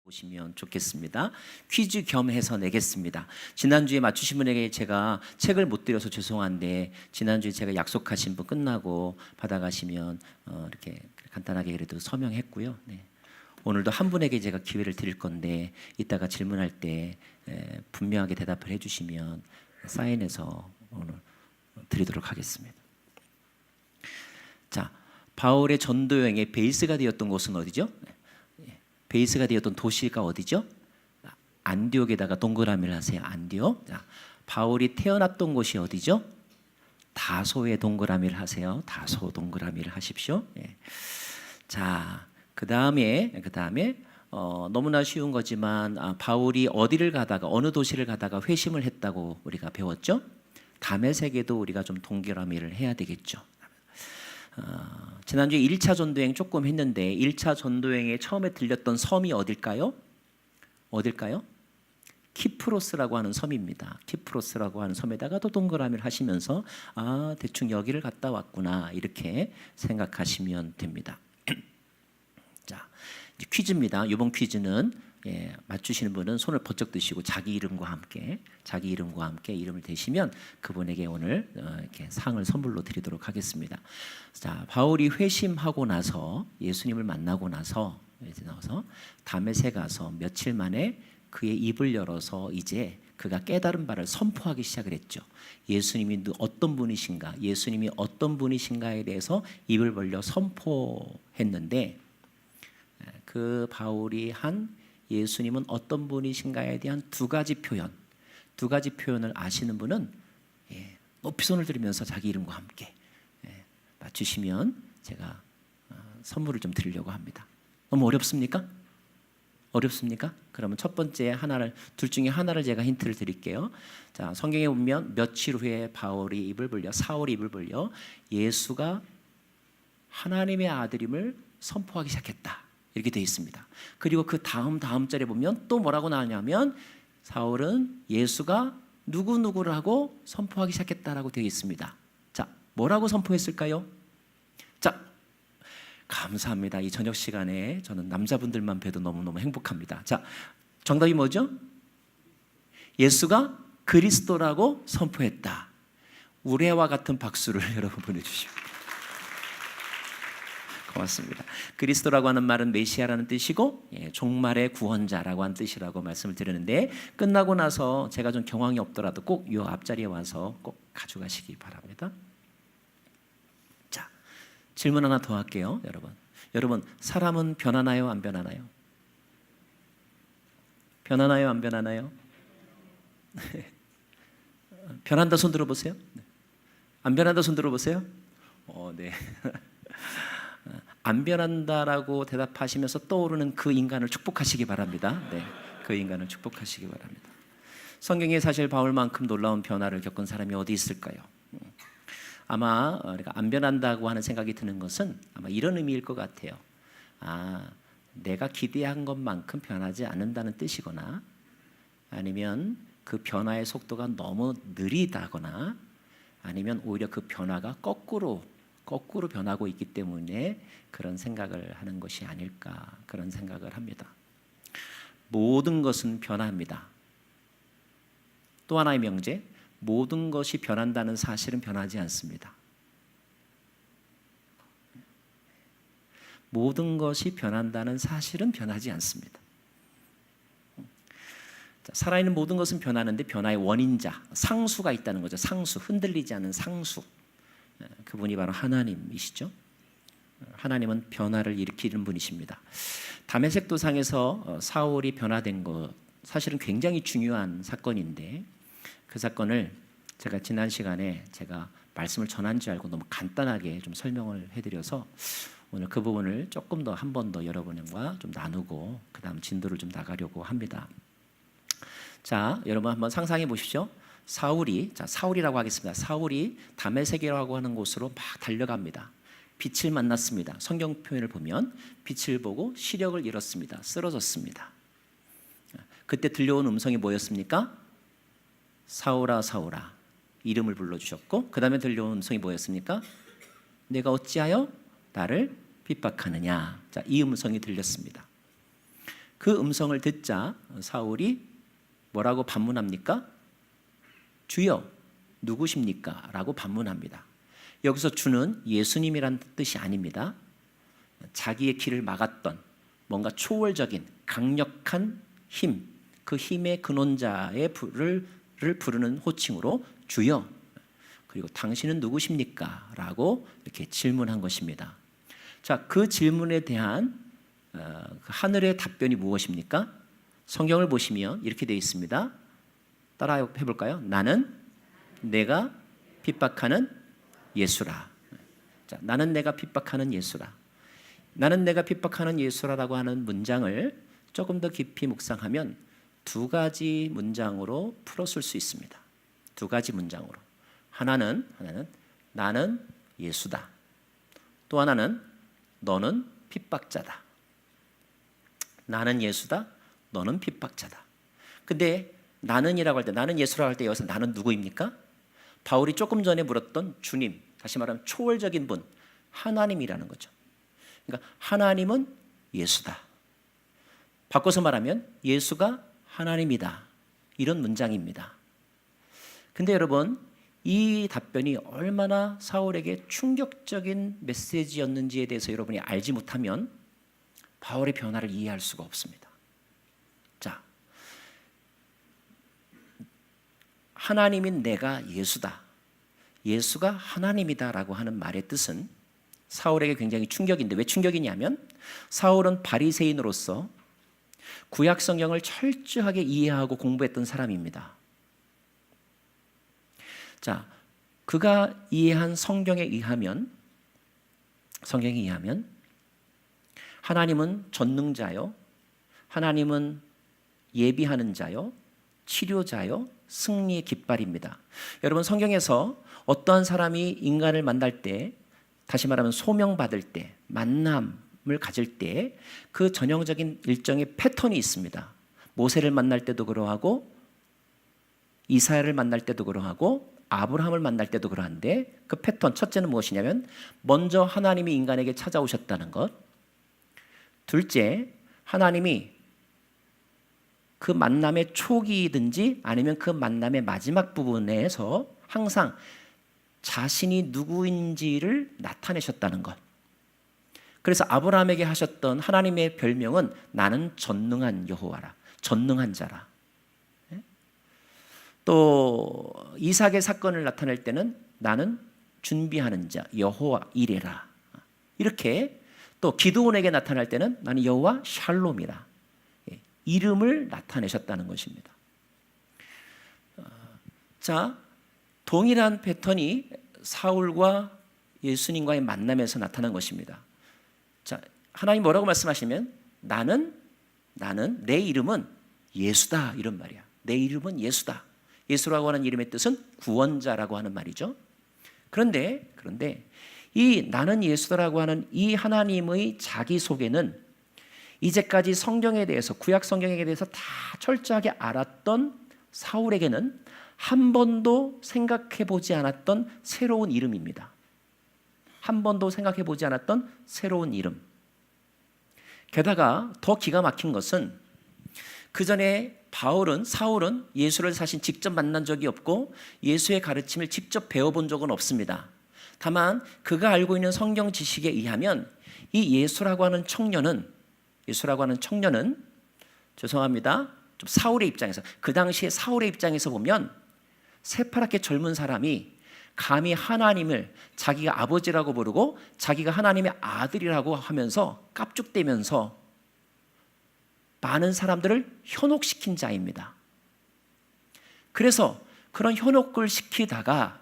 보시면 좋겠습니다. 퀴즈 겸 해서 내겠습니다. 지난주에 맞추신 분에게 제가 책을 못 드려서 죄송한데 지난주에 제가 약속하신 분 끝나고 받아가시면 이렇게 간단하게 그래도 서명했고요. 네. 오늘도 한 분에게 제가 기회를 드릴 건데 이따가 질문할 때 분명하게 대답을 해주시면 사인해서 오늘 드리도록 하겠습니다. 자, 바울의 전도 여행의 베이스가 되었던 곳은 어디죠? 베이스가 되었던 도시가 어디죠? 안디옥에다가 동그라미를 하세요. 안디옥. 자, 바울이 태어났던 곳이 어디죠? 다소에 동그라미를 하세요. 다소 동그라미를 하십시오. 예. 자, 그 다음에 너무나 쉬운 거지만 바울이 어디를 가다가 어느 도시를 가다가 회심을 했다고 우리가 배웠죠? 다메섹에도 우리가 좀 동그라미를 해야 되겠죠. 지난주에 1차 전도여행 조금 했는데 1차 전도여행에 처음에 들렸던 섬이 어딜까요? 어딜까요? 키프로스라고 하는 섬입니다. 키프로스라고 하는 섬에다가 또 동그라미를 하시면서 대충 여기를 갔다 왔구나 이렇게 생각하시면 됩니다. 자, 이제 퀴즈입니다. 이번 퀴즈는 맞추시는 분은 손을 번쩍 드시고 자기 이름과 함께 이름을 대시면 그분에게 오늘 이렇게 상을 선물로 드리도록 하겠습니다. 자, 바울이 회심하고 나서 예수님을 만나고 나서 다메섹에 가서 며칠 만에 그의 입을 열어서 이제 그가 깨달은 바를 선포하기 시작을 했죠. 예수님이 어떤 분이신가, 예수님이 어떤 분이신가에 대해서 입을 벌려 선포했는데 그 바울이 한 예수님은 어떤 분이신가에 대한 두 가지 표현을 아시는 분은 높이 손을 들으면서 자기 이름과 함께 맞추시면 제가 선물을 좀 드리려고 합니다. 너무 어렵습니까? 어렵습니까? 그러면 첫 번째 둘 중에 하나를 제가 힌트를 드릴게요. 자, 성경에 보면 며칠 후에 사울이 입을 벌려 예수가 하나님의 아들임을 선포하기 시작했다. 이렇게 되어 있습니다. 그리고 그 다음 절에 보면 또 뭐라고 나오냐면 사울은 예수가 누구누구를 하고 선포하기 시작했다라고 되어 있습니다. 자, 뭐라고 선포했을까요? 자, 감사합니다. 이 저녁 시간에 저는 남자분들만 뵈도 너무너무 행복합니다. 자, 정답이 뭐죠? 예수가 그리스도라고 선포했다. 우레와 같은 박수를 여러분 보내주십시오. 고맙습니다. 그리스도라고 하는 말은 메시아라는 뜻이고 종말의 구원자라고 하는 뜻이라고 말씀을 드리는데 끝나고 나서 제가 좀 경황이 없더라도 꼭 이 앞자리에 와서 꼭 가져가시기 바랍니다. 자, 질문 하나 더 할게요. 여러분 사람은 변하나요? 안 변하나요? 변하나요? 안 변하나요? 변한다 손 들어보세요. 안 변한다 손 들어보세요. 네. 안 변한다라고 대답하시면서 떠오르는 그 인간을 축복하시기 바랍니다. 네, 그 인간을 축복하시기 바랍니다. 성경에 사실 바울만큼 놀라운 변화를 겪은 사람이 어디 있을까요? 아마 안 변한다고 하는 생각이 드는 것은 아마 이런 의미일 것 같아요. 내가 기대한 것만큼 변하지 않는다는 뜻이거나 아니면 그 변화의 속도가 너무 느리다거나 아니면 오히려 그 변화가 거꾸로 변하고 있기 때문에 그런 생각을 하는 것이 아닐까 그런 생각을 합니다. 모든 것은 변합니다. 또 하나의 명제, 모든 것이 변한다는 사실은 변하지 않습니다. 모든 것이 변한다는 사실은 변하지 않습니다. 자, 살아있는 모든 것은 변하는데 변화의 원인자, 상수가 있다는 거죠. 상수, 흔들리지 않는 상수. 그분이 바로 하나님이시죠. 하나님은 변화를 일으키는 분이십니다. 다메섹 도상에서 사울이 변화된 것 사실은 굉장히 중요한 사건인데 그 사건을 제가 지난 시간에 제가 말씀을 전한 줄 알고 너무 간단하게 좀 설명을 해드려서 오늘 그 부분을 조금 더 한 번 더 여러분과 좀 나누고 그 다음 진도를 좀 나가려고 합니다. 자, 여러분 한번 상상해 보십시오. 사울이라고 하겠습니다. 사울이 다메섹이라고 하는 곳으로 막 달려갑니다. 빛을 만났습니다. 성경 표현을 보면 빛을 보고 시력을 잃었습니다. 쓰러졌습니다. 그때 들려온 음성이 뭐였습니까? 사울아 사울아 이름을 불러주셨고 그 다음에 들려온 음성이 뭐였습니까? 내가 어찌하여 나를 핍박하느냐. 자, 이 음성이 들렸습니다. 그 음성을 듣자 사울이 뭐라고 반문합니까? 주여 누구십니까? 라고 반문합니다. 여기서 주는 예수님이란 뜻이 아닙니다. 자기의 길을 막았던 뭔가 초월적인 강력한 힘, 그 힘의 근원자의 부를 부르는 호칭으로 주여, 그리고 당신은 누구십니까? 라고 이렇게 질문한 것입니다. 자, 그 질문에 대한 하늘의 답변이 무엇입니까? 성경을 보시면 이렇게 되어 있습니다. 따라 해볼까요? 나는 내가 핍박하는 예수라. 자, 나는 내가 핍박하는 예수라. 나는 내가 핍박하는 예수라라고 하는 문장을 조금 더 깊이 묵상하면 두 가지 문장으로 풀었을 수 있습니다. 두 가지 문장으로. 하나는 나는 예수다. 또 하나는 너는 핍박자다. 나는 예수다. 너는 핍박자다. 근데 나는이라고 할 때, 나는 예수라고 할 때 여기서 나는 누구입니까? 바울이 조금 전에 물었던 주님, 다시 말하면 초월적인 분, 하나님이라는 거죠. 그러니까 하나님은 예수다. 바꿔서 말하면 예수가 하나님이다. 이런 문장입니다. 근데 여러분, 이 답변이 얼마나 사울에게 충격적인 메시지였는지에 대해서 여러분이 알지 못하면 바울의 변화를 이해할 수가 없습니다. 자, 하나님인 내가 예수다. 예수가 하나님이다라고 하는 말의 뜻은 사울에게 굉장히 충격인데, 왜 충격이냐면 사울은 바리새인으로서 구약 성경을 철저하게 이해하고 공부했던 사람입니다. 자, 그가 이해한 성경에 의하면 하나님은 전능자요, 하나님은 예비하는 자요, 치료자요, 승리의 깃발입니다. 여러분, 성경에서 어떠한 사람이 인간을 만날 때, 다시 말하면 소명받을 때, 만남을 가질 때 그 전형적인 일정의 패턴이 있습니다. 모세를 만날 때도 그러하고 이사야를 만날 때도 그러하고 아브라함을 만날 때도 그러한데, 그 패턴 첫째는 무엇이냐면 먼저 하나님이 인간에게 찾아오셨다는 것, 둘째 하나님이 그 만남의 초기이든지 아니면 그 만남의 마지막 부분에서 항상 자신이 누구인지를 나타내셨다는 것. 그래서 아브라함에게 하셨던 하나님의 별명은 나는 전능한 여호와라, 전능한 자라. 또 이삭의 사건을 나타낼 때는 나는 준비하는 자, 여호와 이레라. 이렇게 또 기드온에게 나타날 때는 나는 여호와 샬롬이라. 이름을 나타내셨다는 것입니다. 자, 동일한 패턴이 사울과 예수님과의 만남에서 나타난 것입니다. 자, 하나님 뭐라고 말씀하시면 나는 내 이름은 예수다, 이런 말이야. 내 이름은 예수다. 예수라고 하는 이름의 뜻은 구원자라고 하는 말이죠. 그런데 이 나는 예수다라고 하는 이 하나님의 자기소개는 이제까지 성경에 대해서, 구약 성경에 대해서 다 철저하게 알았던 사울에게는 한 번도 생각해 보지 않았던 새로운 이름입니다. 한 번도 생각해 보지 않았던 새로운 이름. 게다가 더 기가 막힌 것은 그 전에 사울은 예수를 사실 직접 만난 적이 없고 예수의 가르침을 직접 배워본 적은 없습니다. 다만 그가 알고 있는 성경 지식에 의하면 이 예수라고 하는 청년은 죄송합니다. 좀 사울의 입장에서, 그 당시에 사울의 입장에서 보면 새파랗게 젊은 사람이 감히 하나님을 자기가 아버지라고 부르고 자기가 하나님의 아들이라고 하면서 깝죽대면서 많은 사람들을 현혹시킨 자입니다. 그래서 그런 현혹을 시키다가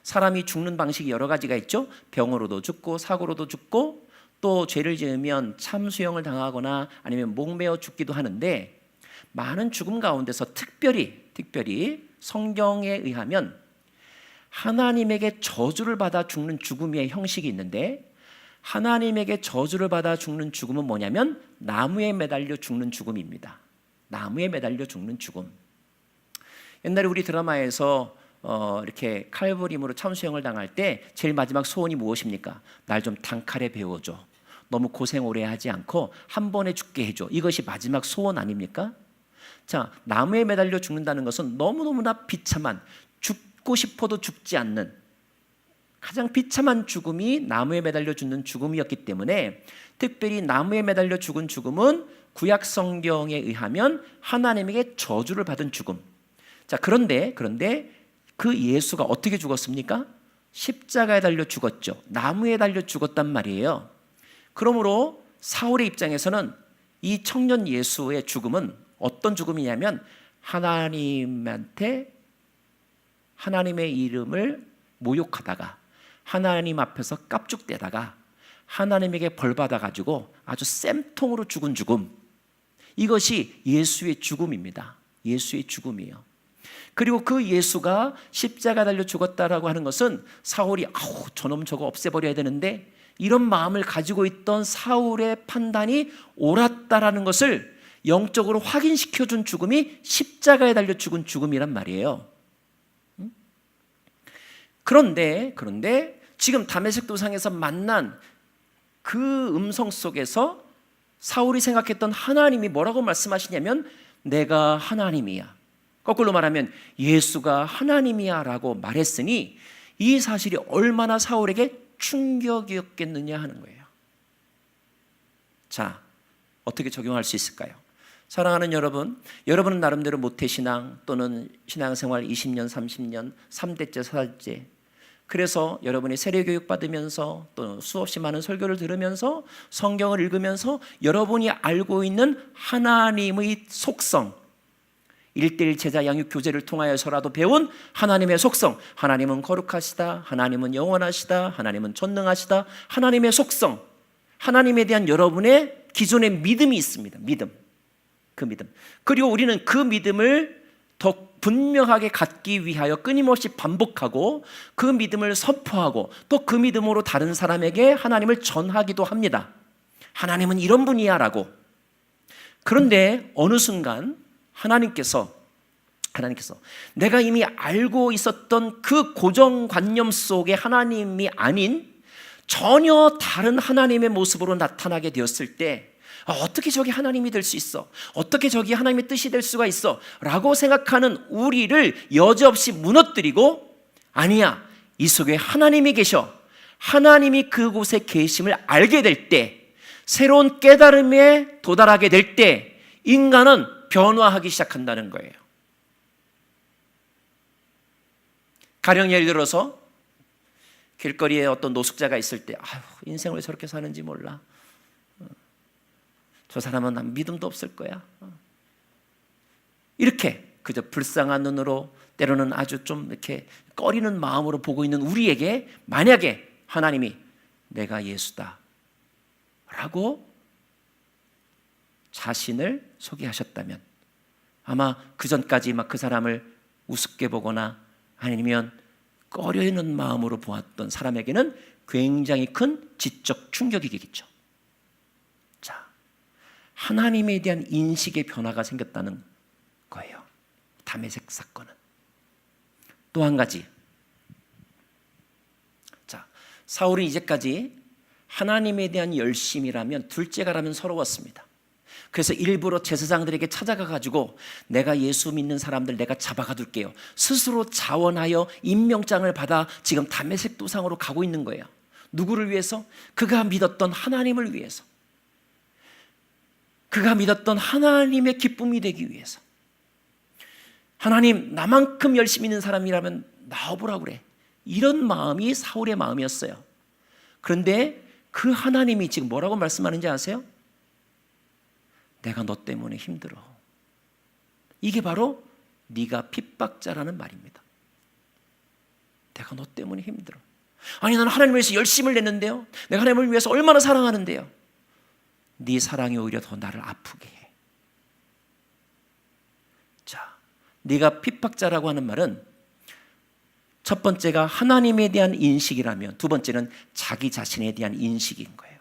사람이 죽는 방식이 여러 가지가 있죠. 병으로도 죽고 사고로도 죽고 또 죄를 지으면 참수형을 당하거나 아니면 목매어 죽기도 하는데, 많은 죽음 가운데서 특별히 성경에 의하면 하나님에게 저주를 받아 죽는 죽음의 형식이 있는데, 하나님에게 저주를 받아 죽는 죽음은 뭐냐면 나무에 매달려 죽는 죽음입니다. 나무에 매달려 죽는 죽음. 옛날에 우리 드라마에서 이렇게 칼부림으로 참수형을 당할 때 제일 마지막 소원이 무엇입니까? 날 좀 단칼에 베어줘. 너무 고생 오래 하지 않고 한 번에 죽게 해줘. 이것이 마지막 소원 아닙니까? 자, 나무에 매달려 죽는다는 것은 너무너무나 비참한, 죽고 싶어도 죽지 않는 가장 비참한 죽음이 나무에 매달려 죽는 죽음이었기 때문에, 특별히 나무에 매달려 죽은 죽음은 구약 성경에 의하면 하나님에게 저주를 받은 죽음. 자, 그런데 그 예수가 어떻게 죽었습니까? 십자가에 달려 죽었죠. 나무에 달려 죽었단 말이에요. 그러므로 사울의 입장에서는 이 청년 예수의 죽음은 어떤 죽음이냐면, 하나님한테 하나님의 이름을 모욕하다가 하나님 앞에서 깝죽대다가 하나님에게 벌받아가지고 아주 쌤통으로 죽은 죽음, 이것이 예수의 죽음입니다. 예수의 죽음이에요. 그리고 그 예수가 십자가 달려 죽었다라고 하는 것은 사울이 저놈 저거 없애버려야 되는데, 이런 마음을 가지고 있던 사울의 판단이 옳았다라는 것을 영적으로 확인시켜준 죽음이 십자가에 달려 죽은 죽음이란 말이에요. 그런데 지금 다메섹 도상에서 만난 그 음성 속에서 사울이 생각했던 하나님이 뭐라고 말씀하시냐면, 내가 하나님이야. 거꾸로 말하면 예수가 하나님이야 라고 말했으니, 이 사실이 얼마나 사울에게 충격이었겠느냐 하는 거예요. 자, 어떻게 적용할 수 있을까요? 사랑하는 여러분, 여러분은 나름대로 모태신앙 또는 신앙생활 20년, 30년, 3대째, 4대째, 그래서 여러분이 세례교육 받으면서 또 수없이 많은 설교를 들으면서 성경을 읽으면서 여러분이 알고 있는 하나님의 속성, 1:1 제자 양육 교제를 통하여서라도 배운 하나님의 속성, 하나님은 거룩하시다, 하나님은 영원하시다, 하나님은 전능하시다, 하나님의 속성, 하나님에 대한 여러분의 기존의 믿음이 있습니다. 그 믿음. 그리고 우리는 그 믿음을 더 분명하게 갖기 위하여 끊임없이 반복하고 그 믿음을 선포하고 또 그 믿음으로 다른 사람에게 하나님을 전하기도 합니다. 하나님은 이런 분이야 라고. 그런데 어느 순간 하나님께서 내가 이미 알고 있었던 그 고정관념 속의 하나님이 아닌 전혀 다른 하나님의 모습으로 나타나게 되었을 때, 어떻게 저게 하나님이 될 수 있어? 어떻게 저게 하나님의 뜻이 될 수가 있어? 라고 생각하는 우리를 여지없이 무너뜨리고, 아니야, 이 속에 하나님이 계셔. 하나님이 그곳에 계심을 알게 될 때, 새로운 깨달음에 도달하게 될 때 인간은 변화하기 시작한다는 거예요. 가령 예를 들어서 길거리에 어떤 노숙자가 있을 때, 인생을 왜 저렇게 사는지 몰라. 저 사람은 믿음도 없을 거야. 이렇게 그저 불쌍한 눈으로, 때로는 아주 좀 이렇게 꺼리는 마음으로 보고 있는 우리에게 만약에 하나님이 내가 예수다 라고 자신을 소개하셨다면, 아마 그 전까지 막 그 사람을 우습게 보거나 아니면 꺼려있는 마음으로 보았던 사람에게는 굉장히 큰 지적 충격이겠죠. 자, 하나님에 대한 인식의 변화가 생겼다는 거예요. 다메섹 사건은. 또 한 가지. 자, 사울은 이제까지 하나님에 대한 열심이라면, 둘째가라면 서러웠습니다. 그래서 일부러 제사장들에게 찾아가 가지고 내가 예수 믿는 사람들 내가 잡아가 둘게요. 스스로 자원하여 임명장을 받아 지금 다메섹 도상으로 가고 있는 거예요. 누구를 위해서? 그가 믿었던 하나님을 위해서. 그가 믿었던 하나님의 기쁨이 되기 위해서. 하나님, 나만큼 열심히 있는 사람이라면 나와보라고 그래. 이런 마음이 사울의 마음이었어요. 그런데 그 하나님이 지금 뭐라고 말씀하는지 아세요? 내가 너 때문에 힘들어. 이게 바로 네가 핍박자라는 말입니다. 내가 너 때문에 힘들어. 아니, 나는 하나님을 위해서 열심을 냈는데요. 내가 하나님을 위해서 얼마나 사랑하는데요. 네 사랑이 오히려 더 나를 아프게 해. 자, 네가 핍박자라고 하는 말은 첫 번째가 하나님에 대한 인식이라면, 두 번째는 자기 자신에 대한 인식인 거예요.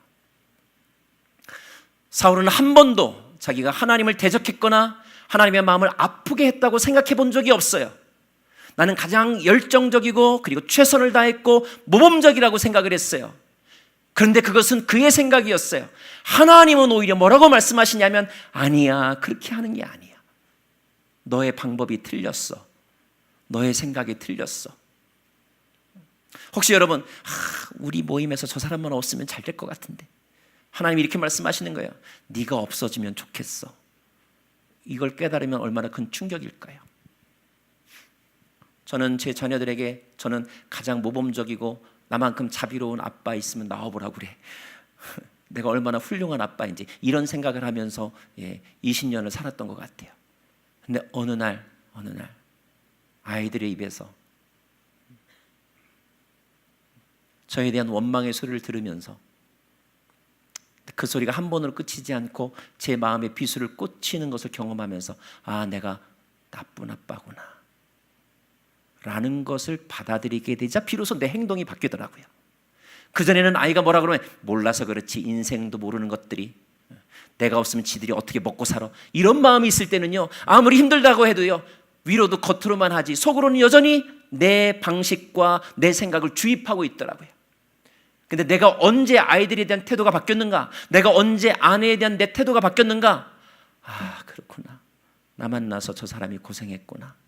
사울은 한 번도 자기가 하나님을 대적했거나 하나님의 마음을 아프게 했다고 생각해 본 적이 없어요. 나는 가장 열정적이고 그리고 최선을 다했고 모범적이라고 생각을 했어요. 그런데 그것은 그의 생각이었어요. 하나님은 오히려 뭐라고 말씀하시냐면 아니야, 그렇게 하는 게 아니야. 너의 방법이 틀렸어. 너의 생각이 틀렸어. 혹시 여러분, 우리 모임에서 저 사람만 없으면 잘 될 것 같은데, 하나님이 이렇게 말씀하시는 거예요. 네가 없어지면 좋겠어. 이걸 깨달으면 얼마나 큰 충격일까요? 저는 제 자녀들에게 저는 가장 모범적이고 나만큼 자비로운 아빠 있으면 나와보라고 그래. 내가 얼마나 훌륭한 아빠인지 이런 생각을 하면서 20년을 살았던 것 같아요. 근데 어느 날 아이들의 입에서 저에 대한 원망의 소리를 들으면서 그 소리가 한 번으로 끝이지 않고 제 마음에 비수를 꽂히는 것을 경험하면서 아, 내가 나쁜 아빠구나 라는 것을 받아들이게 되자 비로소 내 행동이 바뀌더라고요. 그전에는 아이가 뭐라 그러면 몰라서 그렇지, 인생도 모르는 것들이, 내가 없으면 지들이 어떻게 먹고 살아, 이런 마음이 있을 때는요, 아무리 힘들다고 해도요, 위로도 겉으로만 하지 속으로는 여전히 내 방식과 내 생각을 주입하고 있더라고요. 근데 내가 언제 아이들에 대한 태도가 바뀌었는가, 내가 언제 아내에 대한 내 태도가 바뀌었는가, 아, 그렇구나, 나 만나서 저 사람이 고생했구나,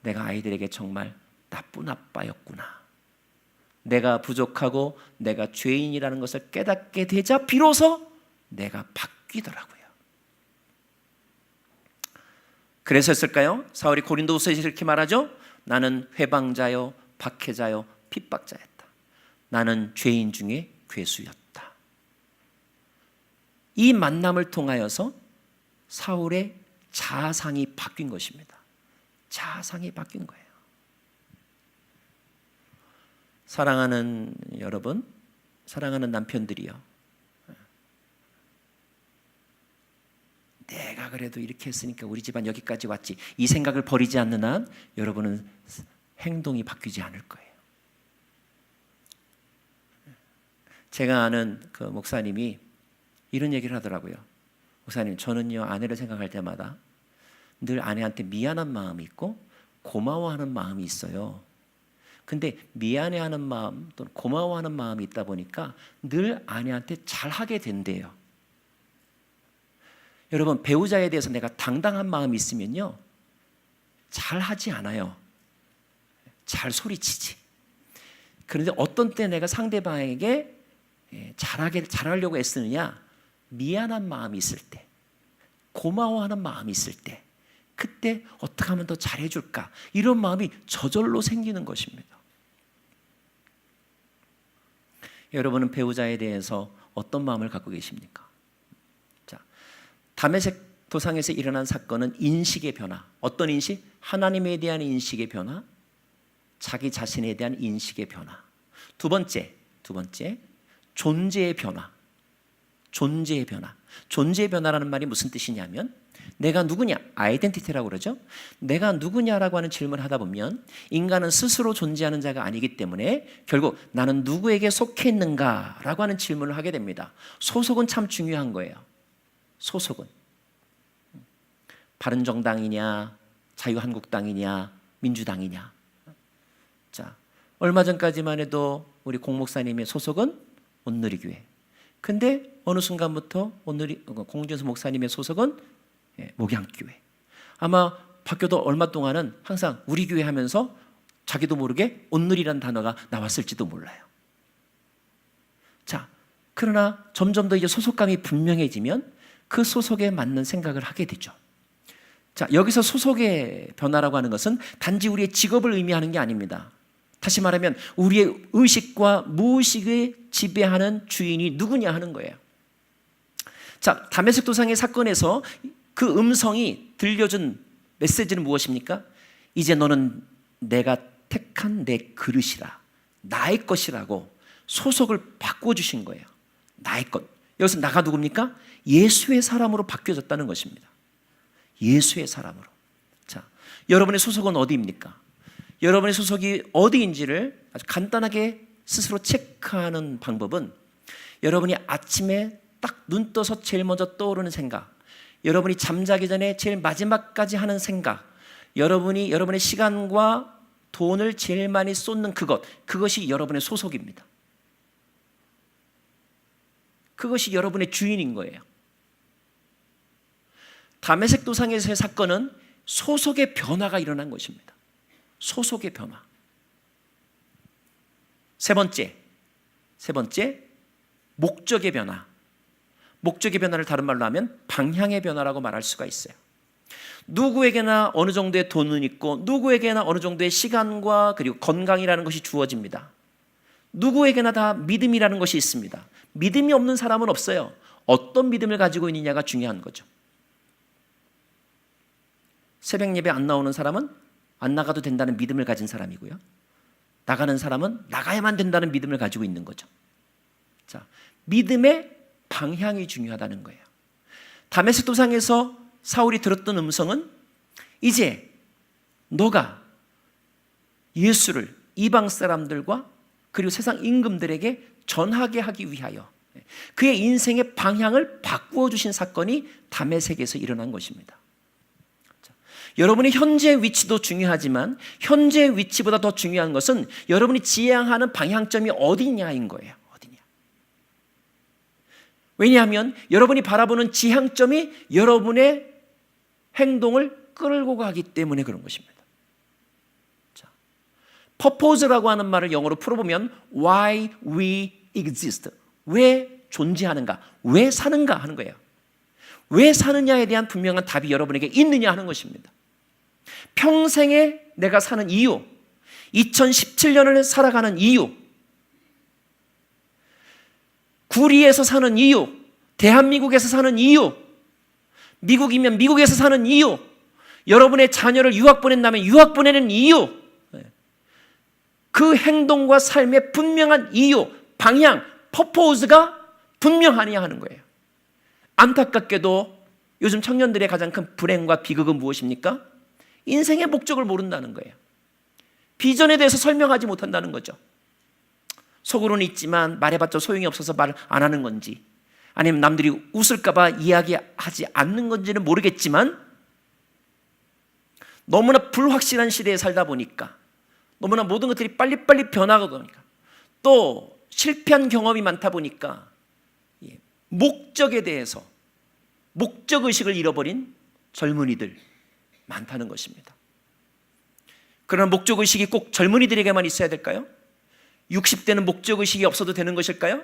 내가 아이들에게 정말 나쁜 아빠였구나, 내가 부족하고 내가 죄인이라는 것을 깨닫게 되자 비로소 내가 바뀌더라고요. 그래서였을까요? 사울이 고린도후서에서 이렇게 말하죠. 나는 회방자요, 박해자요, 핍박자였다. 나는 죄인 중에 괴수였다. 이 만남을 통하여서 사울의 자아상이 바뀐 것입니다. 자아상이 바뀐 거예요. 사랑하는 여러분, 사랑하는 남편들이요, 내가 그래도 이렇게 했으니까 우리 집안 여기까지 왔지, 이 생각을 버리지 않는 한 여러분은 행동이 바뀌지 않을 거예요. 제가 아는 그 목사님이 이런 얘기를 하더라고요. 목사님, 저는요 아내를 생각할 때마다 늘 아내한테 미안한 마음이 있고 고마워하는 마음이 있어요. 근데 미안해하는 마음 또는 고마워하는 마음이 있다 보니까 늘 아내한테 잘하게 된대요. 여러분, 배우자에 대해서 내가 당당한 마음이 있으면요 잘하지 않아요. 잘 소리치지. 그런데 어떤 때 내가 상대방에게 잘하려고 애쓰느냐, 미안한 마음이 있을 때, 고마워하는 마음이 있을 때, 그때 어떻게 하면 더 잘해줄까, 이런 마음이 저절로 생기는 것입니다. 여러분은 배우자에 대해서 어떤 마음을 갖고 계십니까? 자, 다메섹 도상에서 일어난 사건은 인식의 변화. 어떤 인식? 하나님에 대한 인식의 변화, 자기 자신에 대한 인식의 변화. 두 번째, 존재의 변화. 존재의 변화. 존재의 변화라는 말이 무슨 뜻이냐면, 내가 누구냐? 아이덴티티라고 그러죠. 내가 누구냐라고 하는 질문을 하다 보면 인간은 스스로 존재하는 자가 아니기 때문에 결국 나는 누구에게 속해 있는가라고 하는 질문을 하게 됩니다. 소속은 참 중요한 거예요. 소속은 바른정당이냐, 자유한국당이냐, 민주당이냐. 자, 얼마 전까지만 해도 우리 공 목사님의 소속은 온누리교회. 근데 어느 순간부터 공준수 목사님의 소속은 목양교회. 아마 바뀌어도 얼마 동안은 항상 우리 교회 하면서 자기도 모르게 온누리라는 단어가 나왔을지도 몰라요. 자, 그러나 점점 더 이제 소속감이 분명해지면 그 소속에 맞는 생각을 하게 되죠. 자, 여기서 소속의 변화라고 하는 것은 단지 우리의 직업을 의미하는 게 아닙니다. 다시 말하면 우리의 의식과 무의식을 지배하는 주인이 누구냐 하는 거예요. 자, 다메섹 도상의 사건에서 그 음성이 들려준 메시지는 무엇입니까? 이제 너는 내가 택한 내 그릇이라, 나의 것이라고 소속을 바꿔주신 거예요. 나의 것. 여기서 나가 누굽니까? 예수의 사람으로 바뀌어졌다는 것입니다. 예수의 사람으로. 자, 여러분의 소속은 어디입니까? 여러분의 소속이 어디인지를 아주 간단하게 스스로 체크하는 방법은 여러분이 아침에 딱 눈 떠서 제일 먼저 떠오르는 생각, 여러분이 잠자기 전에 제일 마지막까지 하는 생각, 여러분이 여러분의 시간과 돈을 제일 많이 쏟는 그것이 여러분의 소속입니다. 그것이 여러분의 주인인 거예요. 다메섹 도상에서의 사건은 소속의 변화가 일어난 것입니다. 소속의 변화. 세 번째, 목적의 변화. 목적의 변화를 다른 말로 하면 방향의 변화라고 말할 수가 있어요. 누구에게나 어느 정도의 돈은 있고 누구에게나 어느 정도의 시간과 그리고 건강이라는 것이 주어집니다. 누구에게나 다 믿음이라는 것이 있습니다. 믿음이 없는 사람은 없어요. 어떤 믿음을 가지고 있느냐가 중요한 거죠. 새벽 예배 안 나오는 사람은 안 나가도 된다는 믿음을 가진 사람이고요. 나가는 사람은 나가야만 된다는 믿음을 가지고 있는 거죠. 자, 믿음의 방향이 중요하다는 거예요. 다메섹 도상에서 사울이 들었던 음성은 이제 너가 예수를 이방 사람들과 그리고 세상 임금들에게 전하게 하기 위하여 그의 인생의 방향을 바꾸어 주신 사건이 다메섹에서 일어난 것입니다. 자, 여러분의 현재 위치도 중요하지만 현재 위치보다 더 중요한 것은 여러분이 지향하는 방향점이 어디냐인 거예요. 어디냐. 왜냐하면 여러분이 바라보는 지향점이 여러분의 행동을 끌고 가기 때문에 그런 것입니다. 자, purpose라고 하는 말을 영어로 풀어보면 why we exist. 왜 존재하는가? 왜 사는가 하는 거예요. 왜 사느냐에 대한 분명한 답이 여러분에게 있느냐 하는 것입니다. 평생에 내가 사는 이유, 2017년을 살아가는 이유, 구리에서 사는 이유, 대한민국에서 사는 이유, 미국이면 미국에서 사는 이유, 여러분의 자녀를 유학 보낸다면 유학 보내는 이유, 그 행동과 삶의 분명한 이유, 방향, 퍼포즈가 분명하냐 하는 거예요. 안타깝게도 요즘 청년들의 가장 큰 불행과 비극은 무엇입니까? 인생의 목적을 모른다는 거예요. 비전에 대해서 설명하지 못한다는 거죠. 속으로는 있지만 말해봤자 소용이 없어서 말 안 하는 건지, 아니면 남들이 웃을까봐 이야기하지 않는 건지는 모르겠지만 너무나 불확실한 시대에 살다 보니까, 너무나 모든 것들이 빨리빨리 변하다 보니까, 또 실패한 경험이 많다 보니까 목적에 대해서 목적의식을 잃어버린 젊은이들 많다는 것입니다. 그러나 목적의식이 꼭 젊은이들에게만 있어야 될까요? 60대는 목적의식이 없어도 되는 것일까요?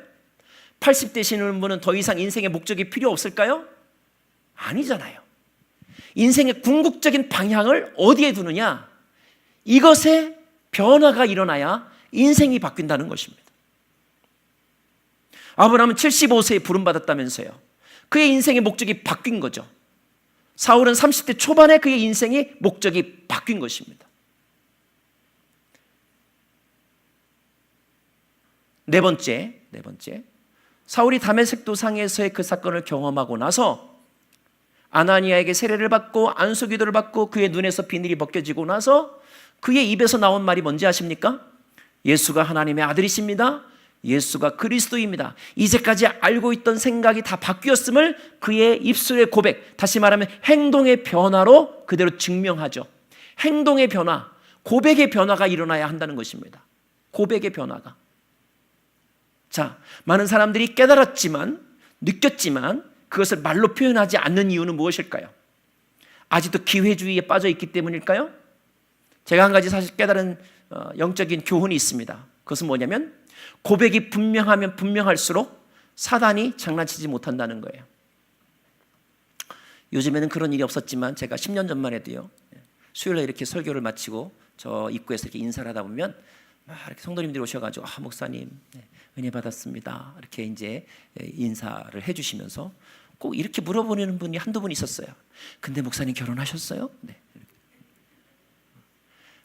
80 되시는 분은 더 이상 인생의 목적이 필요 없을까요? 아니잖아요. 인생의 궁극적인 방향을 어디에 두느냐? 이것에 변화가 일어나야 인생이 바뀐다는 것입니다. 아브라함은 75세에 부름받았다면서요. 그의 인생의 목적이 바뀐 거죠. 사울은 30대 초반에 그의 인생의 목적이 바뀐 것입니다. 네 번째, 사울이 다메섹 도상에서의 그 사건을 경험하고 나서 아나니아에게 세례를 받고 안수기도를 받고 그의 눈에서 비늘이 벗겨지고 나서 그의 입에서 나온 말이 뭔지 아십니까? 예수가 하나님의 아들이십니다. 예수가 그리스도입니다. 이제까지 알고 있던 생각이 다 바뀌었음을 그의 입술의 고백, 다시 말하면 행동의 변화로 그대로 증명하죠. 행동의 변화, 고백의 변화가 일어나야 한다는 것입니다. 고백의 변화가. 자, 많은 사람들이 깨달았지만, 느꼈지만 그것을 말로 표현하지 않는 이유는 무엇일까요? 아직도 기회주의에 빠져 있기 때문일까요? 제가 한 가지 사실 깨달은 영적인 교훈이 있습니다. 그것은 뭐냐면 고백이 분명하면 분명할수록 사단이 장난치지 못한다는 거예요. 요즘에는 그런 일이 없었지만 제가 10년 전만 해도요, 수요일에 이렇게 설교를 마치고 저 입구에서 이렇게 인사를 하다 보면 막 이렇게 성도님들이 오셔가지고 목사님 은혜 받았습니다. 이렇게 이제 인사를 해주시면서 꼭 이렇게 물어보는 분이 한두 분 있었어요. 근데 목사님 결혼하셨어요? 네.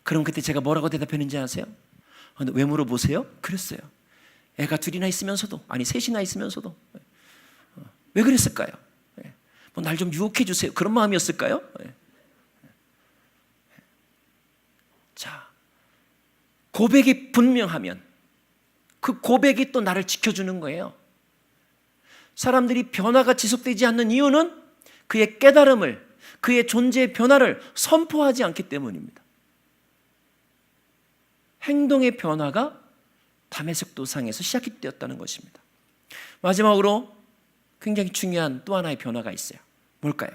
그럼 그때 제가 뭐라고 대답했는지 아세요? 왜 물어보세요? 그랬어요. 애가 둘이나 있으면서도, 아니 셋이나 있으면서도 왜 그랬을까요? 뭐 날 좀 유혹해 주세요. 그런 마음이었을까요? 자, 고백이 분명하면 그 고백이 또 나를 지켜주는 거예요. 사람들이 변화가 지속되지 않는 이유는 그의 깨달음을, 그의 존재의 변화를 선포하지 않기 때문입니다. 행동의 변화가 다메섹 도상에서 시작이 되었다는 것입니다. 마지막으로 굉장히 중요한 또 하나의 변화가 있어요. 뭘까요?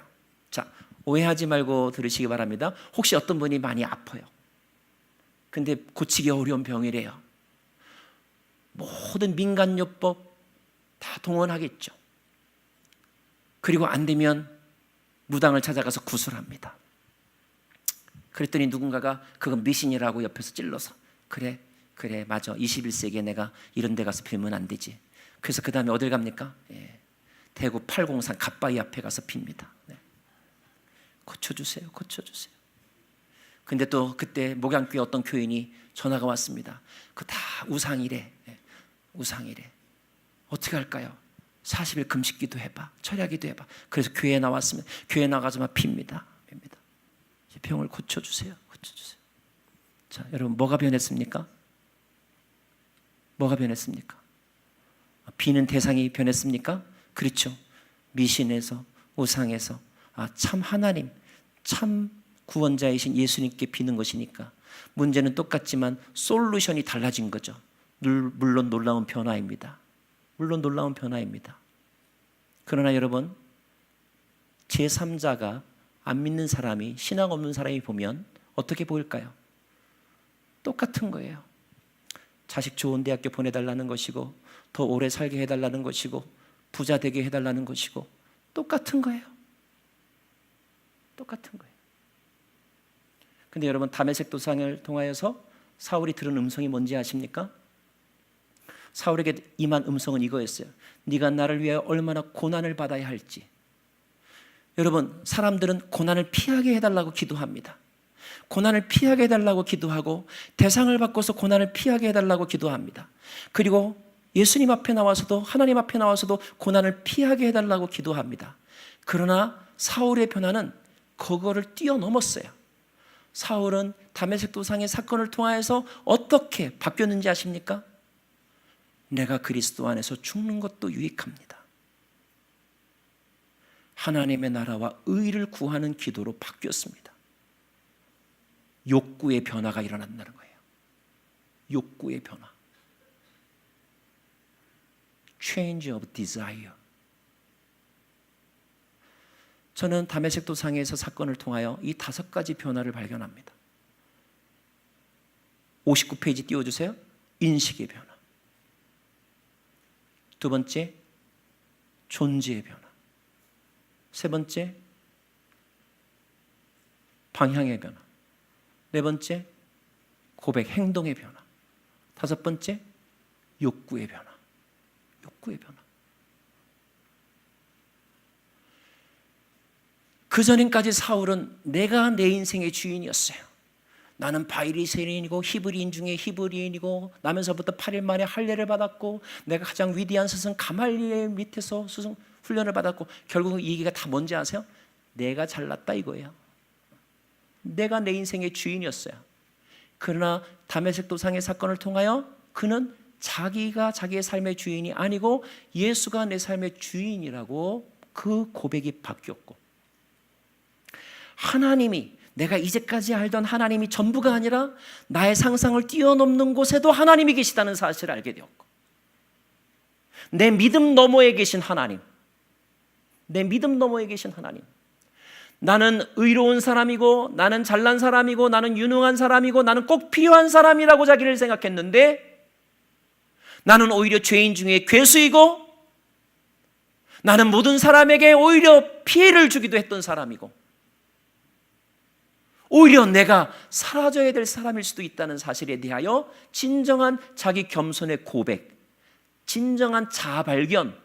자, 오해하지 말고 들으시기 바랍니다. 혹시 어떤 분이 많이 아파요. 근데 고치기 어려운 병이래요. 모든 민간요법 다 동원하겠죠. 그리고 안 되면 무당을 찾아가서 구술합니다. 그랬더니 누군가가 그건 미신이라고 옆에서 찔러서 그래 맞아, 21세기에 내가 이런 데 가서 빌면 안 되지. 그래서 그 다음에 어딜 갑니까? 대구 803 갓바위 앞에 가서 빕니다. 고쳐주세요. 근데 또 그때 목양교회 어떤 교인이 전화가 왔습니다. 그 다 우상이래. 어떻게 할까요? 40일 금식기도 해봐, 철야기도 해봐. 그래서 교회에 나왔으면 교회 나가서 막 핍니다. 병을 고쳐주세요. 자, 여러분 뭐가 변했습니까? 비는 대상이 변했습니까? 그렇죠. 미신에서, 우상에서 참 하나님, 참 구원자이신 예수님께 비는 것이니까 문제는 똑같지만 솔루션이 달라진 거죠. 물론 놀라운 변화입니다. 그러나 여러분, 제3자가 안 믿는 사람이, 신앙 없는 사람이 보면 어떻게 보일까요? 똑같은 거예요. 자식 좋은 대학교 보내달라는 것이고, 더 오래 살게 해달라는 것이고, 부자 되게 해달라는 것이고, 똑같은 거예요. 근데 여러분, 다메섹 도상을 통하여서 사울이 들은 음성이 뭔지 아십니까? 사울에게 임한 음성은 이거였어요. 네가 나를 위하여 얼마나 고난을 받아야 할지. 여러분, 사람들은 고난을 피하게 해달라고 기도합니다. 고난을 피하게 해달라고 기도하고, 대상을 바꿔서 고난을 피하게 해달라고 기도합니다. 그리고 예수님 앞에 나와서도, 하나님 앞에 나와서도 고난을 피하게 해달라고 기도합니다. 그러나 사울의 변화는 그거를 뛰어넘었어요. 사울은 다메섹 도상의 사건을 통하여서 어떻게 바뀌었는지 아십니까? 내가 그리스도 안에서 죽는 것도 유익합니다. 하나님의 나라와 의를 구하는 기도로 바뀌었습니다. 욕구의 변화가 일어난다는 거예요. 욕구의 변화. Change of desire. 저는 다메섹 도상에서 사건을 통하여 이 5가지 변화를 발견합니다. 59페이지 띄워주세요. 인식의 변화. 두 번째, 존재의 변화. 세 번째, 방향의 변화. 네 번째, 고백, 행동의 변화. 5번째, 욕구의 변화. 그전까지 사울은 내가 내 인생의 주인이었어요. 나는 바이리새인이고 히브리인 중에 히브리인이고, 나면서부터 8일 만에 할례를 받았고, 내가 가장 위대한 스승 가말리엘 밑에서 스승 훈련을 받았고, 결국 이 얘기가 다 뭔지 아세요? 내가 잘났다 이거예요. 내가 내 인생의 주인이었어요. 그러나 다메섹 도상의 사건을 통하여 그는 자기가 자기의 삶의 주인이 아니고 예수가 내 삶의 주인이라고 그 고백이 바뀌었고, 하나님이, 내가 이제까지 알던 하나님이 전부가 아니라 나의 상상을 뛰어넘는 곳에도 하나님이 계시다는 사실을 알게 되었고, 내 믿음 너머에 계신 하나님, 나는 의로운 사람이고, 나는 잘난 사람이고, 나는 유능한 사람이고, 나는 꼭 필요한 사람이라고 자기를 생각했는데, 나는 오히려 죄인 중에 괴수이고, 나는 모든 사람에게 오히려 피해를 주기도 했던 사람이고, 오히려 내가 사라져야 될 사람일 수도 있다는 사실에 대하여 진정한 자기 겸손의 고백, 진정한 자아 발견,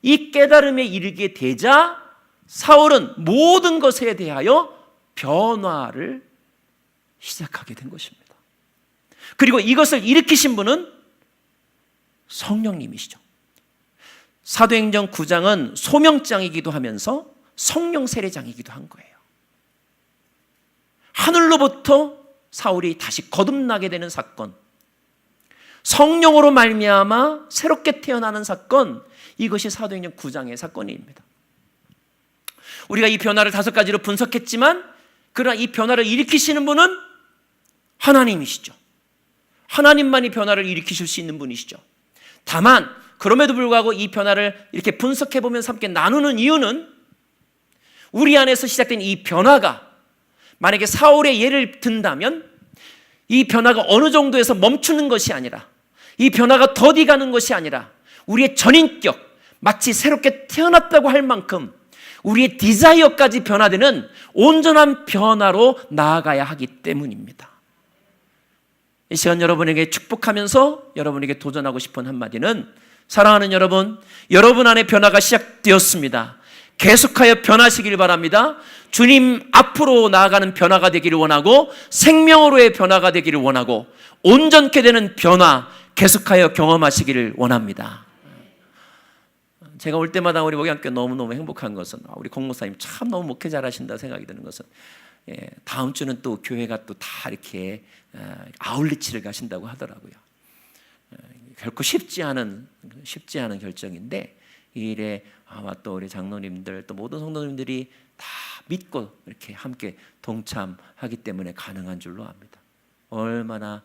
이 깨달음에 이르게 되자 사울은 모든 것에 대하여 변화를 시작하게 된 것입니다. 그리고 이것을 일으키신 분은 성령님이시죠. 사도행전 9장은 소명장이기도 하면서 성령 세례장이기도 한 거예요. 하늘로부터 사울이 다시 거듭나게 되는 사건, 성령으로 말미암아 새롭게 태어나는 사건, 이것이 사도행전 9장의 사건입니다. 우리가 이 변화를 5가지로 분석했지만, 그러나 이 변화를 일으키시는 분은 하나님이시죠. 하나님만이 변화를 일으키실 수 있는 분이시죠. 다만 그럼에도 불구하고 이 변화를 이렇게 분석해 보면서 함께 나누는 이유는 우리 안에서 시작된 이 변화가 만약에 사울의 예를 든다면 이 변화가 어느 정도에서 멈추는 것이 아니라, 이 변화가 더디가는 것이 아니라 우리의 전인격, 마치 새롭게 태어났다고 할 만큼 우리의 디자이어까지 변화되는 온전한 변화로 나아가야 하기 때문입니다. 이 시간 여러분에게 축복하면서 여러분에게 도전하고 싶은 한마디는, 사랑하는 여러분, 여러분 안에 변화가 시작되었습니다. 계속하여 변하시길 바랍니다. 주님 앞으로 나아가는 변화가 되기를 원하고, 생명으로의 변화가 되기를 원하고, 온전케 되는 변화 계속하여 경험하시기를 원합니다. 제가 올 때마다 우리 목양교회 너무너무 행복한 것은, 우리 공목사님 참 너무 목회 잘하신다 생각이 드는 것은, 다음 주는 또 교회가 또 다 이렇게 아울리치를 가신다고 하더라고요. 결코 쉽지 않은 결정인데, 이 일에 아마 또 우리 장로님들 또 모든 성도님들이 다 믿고 이렇게 함께 동참하기 때문에 가능한 줄로 압니다. 얼마나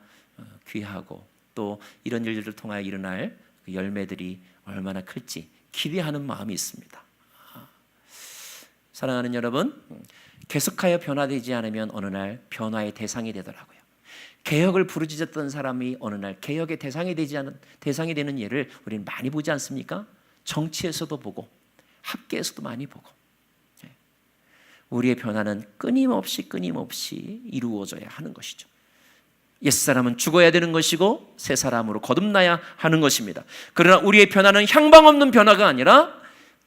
귀하고 또 이런 일들을 통하여 일어날 그 열매들이 얼마나 클지 기대하는 마음이 있습니다. 사랑하는 여러분, 계속하여 변화되지 않으면 어느 날 변화의 대상이 되더라고요. 개혁을 부르짖었던 사람이 어느 날 개혁의 대상이 되는 예를 우리는 많이 보지 않습니까? 정치에서도 보고 학계에서도 많이 보고. 우리의 변화는 끊임없이 이루어져야 하는 것이죠. 옛사람은 죽어야 되는 것이고 새 사람으로 거듭나야 하는 것입니다. 그러나 우리의 변화는 향방 없는 변화가 아니라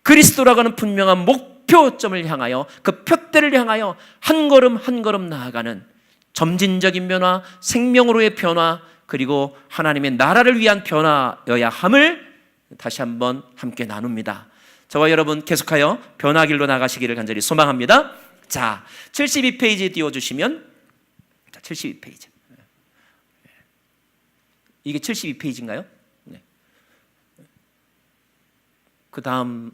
그리스도라고 하는 분명한 목표점을 향하여, 그 표대를 향하여 한 걸음 한 걸음 나아가는 점진적인 변화, 생명으로의 변화, 그리고 하나님의 나라를 위한 변화여야 함을 다시 한번 함께 나눕니다. 저와 여러분 계속하여 변화길로 나가시기를 간절히 소망합니다. 자, 72페이지 띄워주시면, 자, 72페이지. 이게 72페이지인가요? 네. 그 다음,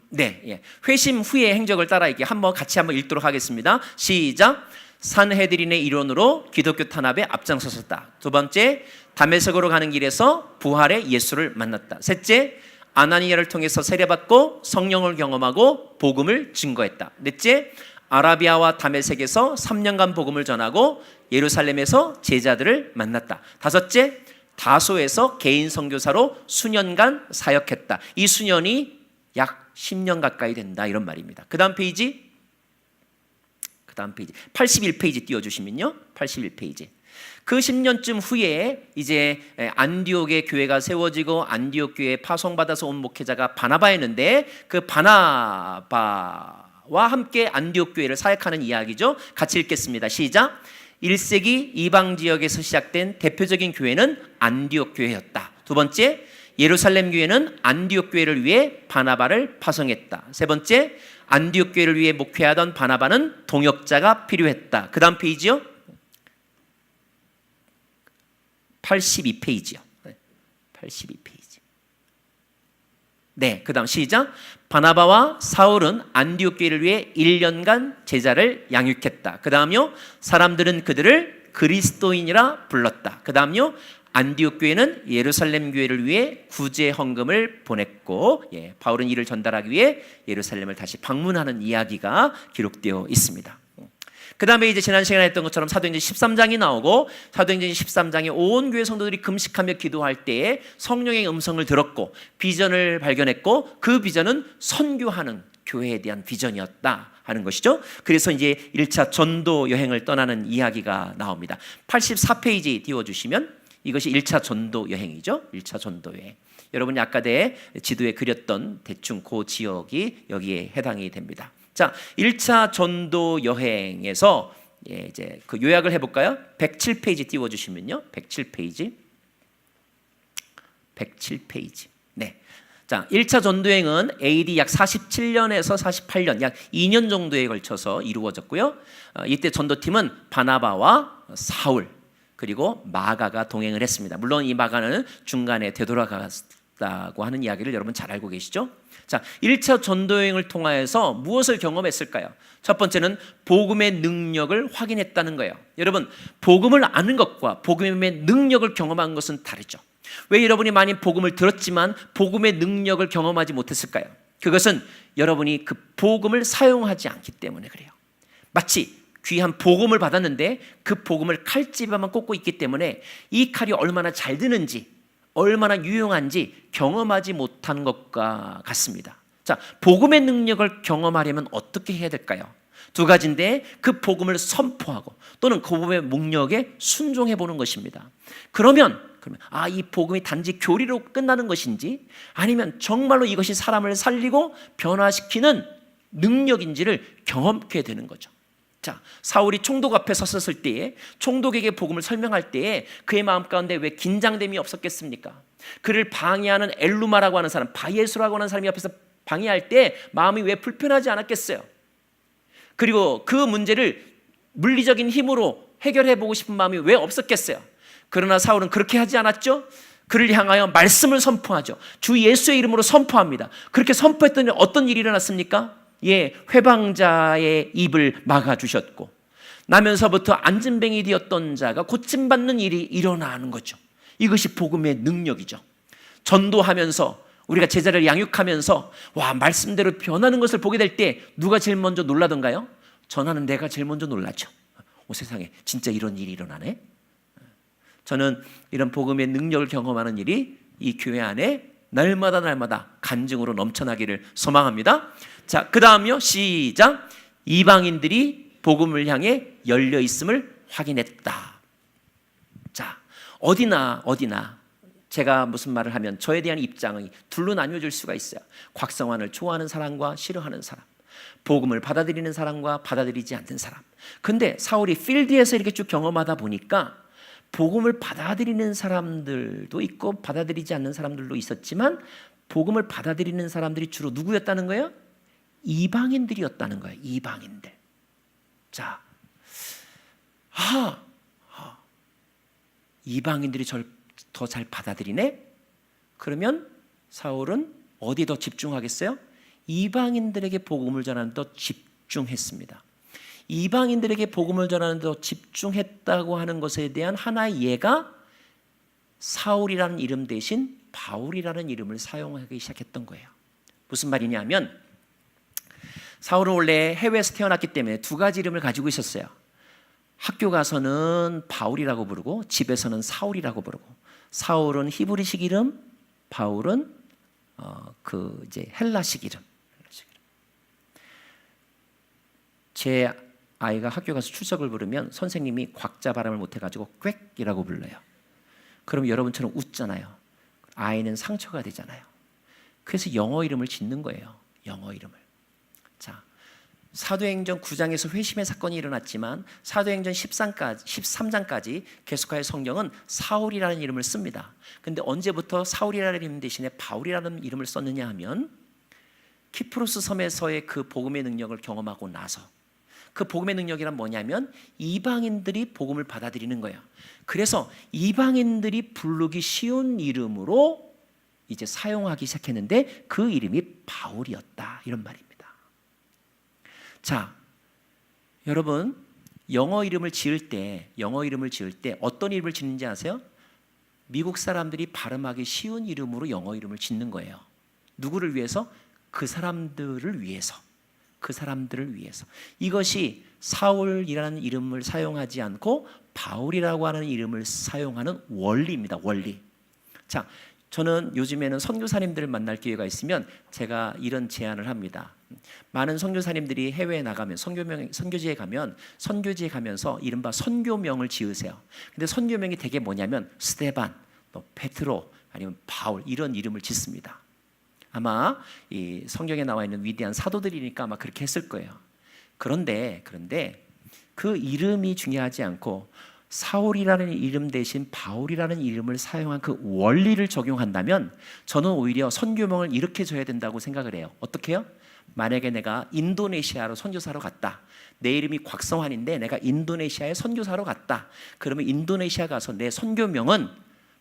회심 후의 행적을 따라 같이 한번 읽도록 하겠습니다. 시작. 산헤드린의 일원으로 기독교 탄압에 앞장섰었다. 두 번째, 다메섹으로 가는 길에서 부활의 예수를 만났다. 셋째, 아나니아를 통해서 세례받고 성령을 경험하고 복음을 증거했다. 넷째, 아라비아와 다메섹에서 3년간 복음을 전하고 예루살렘에서 제자들을 만났다. 다섯째, 다소에서 개인 선교사로 수년간 사역했다. 이 수년이 약 10년 가까이 된다, 이런 말입니다. 그 다음 페이지 81페이지 띄워주시면요, 81페이지. 그 10년쯤 후에 이제 안디옥의 교회가 세워지고 안디옥 교회에 파송받아서 온 목회자가 바나바였는데, 그 바나바와 함께 안디옥 교회를 사역하는 이야기죠. 같이 읽겠습니다. 시작. 1세기 이방 지역에서 시작된 대표적인 교회는 안디옥 교회였다. 두 번째, 예루살렘 교회는 안디옥 교회를 위해 바나바를 파송했다. 세 번째, 안디옥 교회를 위해 목회하던 바나바는 동역자가 필요했다. 그 다음 페이지요, 82페이지요. 82페이지. 네, 그 다음 시작. 바나바와 사울은 안디옥 교회를 위해 1년간 제자를 양육했다. 그 다음요, 사람들은 그들을 그리스도인이라 불렀다. 그 다음요, 안디옥 교회는 예루살렘 교회를 위해 구제 헌금을 보냈고, 바울은 이를 전달하기 위해 예루살렘을 다시 방문하는 이야기가 기록되어 있습니다. 그 다음에 이제 지난 시간에 했던 것처럼 사도행전 13장이 나오고, 사도행전 13장에 온 교회 성도들이 금식하며 기도할 때에 성령의 음성을 들었고 비전을 발견했고, 그 비전은 선교하는 교회에 대한 비전이었다 하는 것이죠. 그래서 이제 1차 전도 여행을 떠나는 이야기가 나옵니다. 84페이지 띄워주시면 이것이 1차 전도 여행이죠. 1차 전도 여행. 여러분이 아까 지도에 그렸던 대충 그 지역이 여기에 해당이 됩니다. 자, 1차 전도 여행에서 이제 그 요약을 해볼까요? 107페이지 띄워주시면요. 107페이지. 네. 자, 1차 전도여행은 AD 약 47년에서 48년, 약 2년 정도에 걸쳐서 이루어졌고요. 이때 전도팀은 바나바와 사울, 그리고 마가가 동행을 했습니다. 물론 이 마가는 중간에 되돌아갔다고 하는 이야기를 여러분 잘 알고 계시죠? 자, 1차 전도여행을 통하여서 무엇을 경험했을까요? 첫 번째는 복음의 능력을 확인했다는 거예요. 여러분, 복음을 아는 것과 복음의 능력을 경험한 것은 다르죠. 왜 여러분이 많이 복음을 들었지만 복음의 능력을 경험하지 못했을까요? 그것은 여러분이 그 복음을 사용하지 않기 때문에 그래요. 마치 귀한 복음을 받았는데 그 복음을 칼집에만 꽂고 있기 때문에 이 칼이 얼마나 잘 드는지, 얼마나 유용한지 경험하지 못한 것과 같습니다. 자, 복음의 능력을 경험하려면 어떻게 해야 될까요? 두 가지인데 그 복음을 선포하고 또는 그 복음의 능력에 순종해 보는 것입니다. 그러면 이 복음이 단지 교리로 끝나는 것인지 아니면 정말로 이것이 사람을 살리고 변화시키는 능력인지를 경험하게 되는 거죠. 자, 사울이 총독 앞에 섰을 때에 총독에게 복음을 설명할 때에 그의 마음 가운데 왜 긴장됨이 없었겠습니까? 그를 방해하는 엘루마라고 하는 사람, 바예수라고 하는 사람이 앞에서 방해할 때 마음이 왜 불편하지 않았겠어요? 그리고 그 문제를 물리적인 힘으로 해결해 보고 싶은 마음이 왜 없었겠어요? 그러나 사울은 그렇게 하지 않았죠? 그를 향하여 말씀을 선포하죠. 주 예수의 이름으로 선포합니다. 그렇게 선포했더니 어떤 일이 일어났습니까? 회방자의 입을 막아주셨고 나면서부터 안진뱅이 되었던 자가 고침받는 일이 일어나는 거죠. 이것이 복음의 능력이죠. 전도하면서 우리가 제자를 양육하면서 말씀대로 변하는 것을 보게 될 때 누가 제일 먼저 놀라던가요? 전하는 내가 제일 먼저 놀라죠. 세상에 진짜 이런 일이 일어나네. 저는 이런 복음의 능력을 경험하는 일이 이 교회 안에 날마다 간증으로 넘쳐나기를 소망합니다. 자, 그 다음요. 시작. 이방인들이 복음을 향해 열려 있음을 확인했다. 자, 어디나 제가 무슨 말을 하면 저에 대한 입장이 둘로 나뉘어질 수가 있어요. 곽성환을 좋아하는 사람과 싫어하는 사람, 복음을 받아들이는 사람과 받아들이지 않는 사람. 근데 사울이 필드에서 이렇게 쭉 경험하다 보니까 복음을 받아들이는 사람들도 있고 받아들이지 않는 사람들도 있었지만 복음을 받아들이는 사람들이 주로 누구였다는 거예요? 이방인들이었다는 거예요. 이방인들. 자, 이방인들이 절 더 잘 받아들이네? 그러면 사울은 어디에 더 집중하겠어요? 이방인들에게 복음을 전하는 데 더 집중했습니다. 이방인들에게 복음을 전하는 데 더 집중했다고 하는 것에 대한 하나의 예가 사울이라는 이름 대신 바울이라는 이름을 사용하기 시작했던 거예요. 무슨 말이냐면 사울은 원래 해외에서 태어났기 때문에 두 가지 이름을 가지고 있었어요. 학교 가서는 바울이라고 부르고 집에서는 사울이라고 부르고, 사울은 히브리식 이름, 바울은 헬라식 이름. 제 아이가 학교 가서 출석을 부르면 선생님이 곽자 발음을 못해가지고 꽥이라고 불러요. 그럼 여러분처럼 웃잖아요. 아이는 상처가 되잖아요. 그래서 영어 이름을 짓는 거예요. 영어 이름을. 자, 사도행전 9장에서 회심의 사건이 일어났지만 사도행전 13장까지 계속하여 성경은 사울이라는 이름을 씁니다. 근데 언제부터 사울이라는 이름 대신에 바울이라는 이름을 썼느냐 하면 키프로스 섬에서의 그 복음의 능력을 경험하고 나서, 그 복음의 능력이란 뭐냐면 이방인들이 복음을 받아들이는 거예요. 그래서 이방인들이 부르기 쉬운 이름으로 이제 사용하기 시작했는데 그 이름이 바울이었다, 이런 말입니다. 자, 여러분 영어 이름을 지을 때 어떤 이름을 짓는지 아세요? 미국 사람들이 발음하기 쉬운 이름으로 영어 이름을 짓는 거예요. 누구를 위해서? 그 사람들을 위해서. 이것이 사울이라는 이름을 사용하지 않고 바울이라고 하는 이름을 사용하는 원리입니다. 원리. 자, 저는 요즘에는 선교사님들을 만날 기회가 있으면 제가 이런 제안을 합니다. 많은 선교사님들이 해외에 나가면 선교지에 가면서 이른바 선교명을 지으세요. 근데 선교명이 되게 뭐냐면 스데반, 페트로, 아니면 바울 이런 이름을 짓습니다. 아마 이 성경에 나와 있는 위대한 사도들이니까 아마 그렇게 했을 거예요. 그런데 그 이름이 중요하지 않고 사울이라는 이름 대신 바울이라는 이름을 사용한 그 원리를 적용한다면 저는 오히려 선교명을 이렇게 줘야 된다고 생각을 해요. 어떻게 해요? 만약에 내가 인도네시아로 선교사로 갔다. 내 이름이 곽성환인데 내가 인도네시아에 선교사로 갔다. 그러면 인도네시아 가서 내 선교명은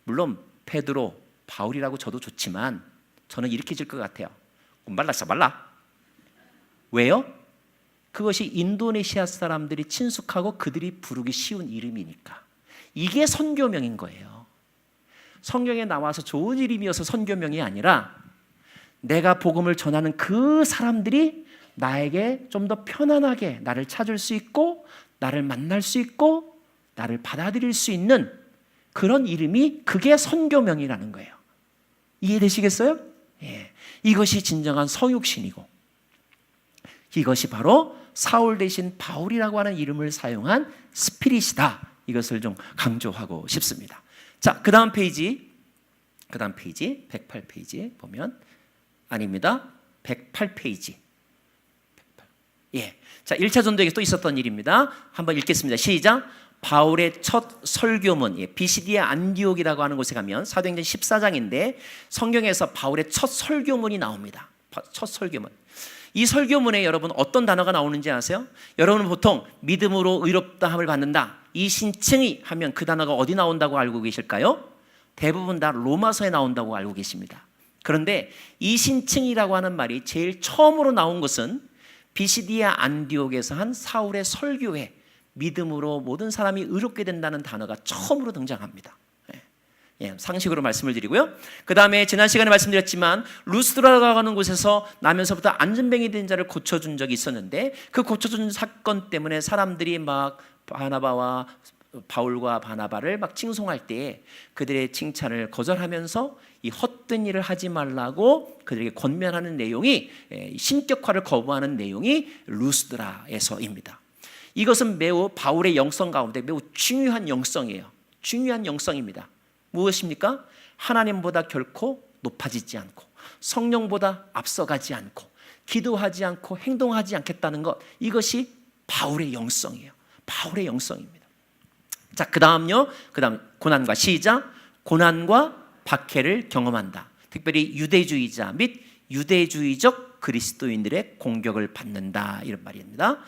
물론 페드로, 바울이라고 줘도 좋지만 저는 이렇게 질 것 같아요. 말라. 왜요? 그것이 인도네시아 사람들이 친숙하고 그들이 부르기 쉬운 이름이니까. 이게 선교명인 거예요. 성경에 나와서 좋은 이름이어서 선교명이 아니라 내가 복음을 전하는 그 사람들이 나에게 좀 더 편안하게 나를 찾을 수 있고 나를 만날 수 있고 나를 받아들일 수 있는 그런 이름이 그게 선교명이라는 거예요. 이해되시겠어요? 예. 이것이 진정한 성육신이고 이것이 바로 사울 대신 바울이라고 하는 이름을 사용한 스피릿이다. 이것을 좀 강조하고 싶습니다. 자, 그 다음 페이지 108페이지 보면 아닙니다. 108페이지. 예. 자, 1차 전도에게 또 있었던 일입니다. 한번 읽겠습니다. 시작. 바울의 첫 설교문, 비시디아 안디옥이라고 하는 곳에 가면 사도행전 14장인데 성경에서 바울의 첫 설교문이 나옵니다. 첫 설교문. 이 설교문에 여러분 어떤 단어가 나오는지 아세요? 여러분은 보통 믿음으로 의롭다함을 받는다, 이 신칭이 하면 그 단어가 어디 나온다고 알고 계실까요? 대부분 다 로마서에 나온다고 알고 계십니다. 그런데 이 신칭이라고 하는 말이 제일 처음으로 나온 것은 비시디아 안디옥에서 한 사울의 설교회, 믿음으로 모든 사람이 의롭게 된다는 단어가 처음으로 등장합니다. 상식으로 말씀을 드리고요. 그 다음에 지난 시간에 말씀드렸지만 루스드라고 하는 곳에서 나면서부터 안전뱅이 된 자를 고쳐준 적이 있었는데 그 고쳐준 사건 때문에 사람들이 막 바울과 바나바를 막 칭송할 때에 그들의 칭찬을 거절하면서 이 헛된 일을 하지 말라고 그들에게 권면하는 내용이, 신격화를 거부하는 내용이 루스드라에서입니다. 이것은 매우 바울의 영성 가운데 매우 중요한 영성이에요. 중요한 영성입니다. 무엇입니까? 하나님보다 결코 높아지지 않고 성령보다 앞서가지 않고 기도하지 않고 행동하지 않겠다는 것, 이것이 바울의 영성이에요. 바울의 영성입니다. 자, 그 다음요. 그 다음 고난과 시작. 고난과 박해를 경험한다. 특별히 유대주의자 및 유대주의적 그리스도인들의 공격을 받는다, 이런 말입니다.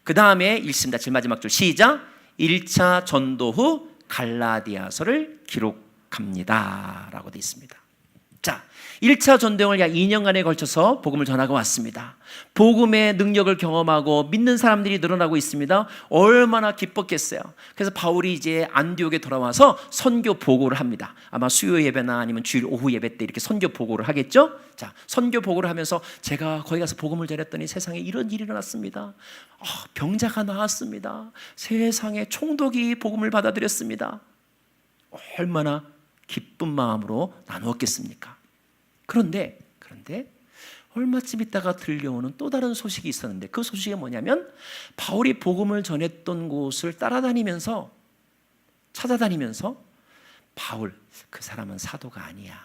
그 다음에 읽습니다. 제일 마지막 줄 시작. 1차 전도 후 갈라디아서를 기록합니다 라고 되어 있습니다. 자, 1차 전도행을 약 2년간에 걸쳐서 복음을 전하고 왔습니다. 복음의 능력을 경험하고 믿는 사람들이 늘어나고 있습니다. 얼마나 기뻤겠어요. 그래서 바울이 이제 안디옥에 돌아와서 선교 보고를 합니다. 아마 수요 예배나 아니면 주일 오후 예배 때 이렇게 선교 보고를 하겠죠. 자, 선교 보고를 하면서 제가 거기 가서 복음을 전했더니 세상에 이런 일이 일어났습니다. 병자가 나았습니다. 세상에 총독이 복음을 받아들였습니다. 얼마나 기쁜 마음으로 나누었겠습니까? 그런데 얼마쯤 있다가 들려오는 또 다른 소식이 있었는데 그 소식이 뭐냐면 바울이 복음을 전했던 곳을 찾아다니면서 바울 그 사람은 사도가 아니야.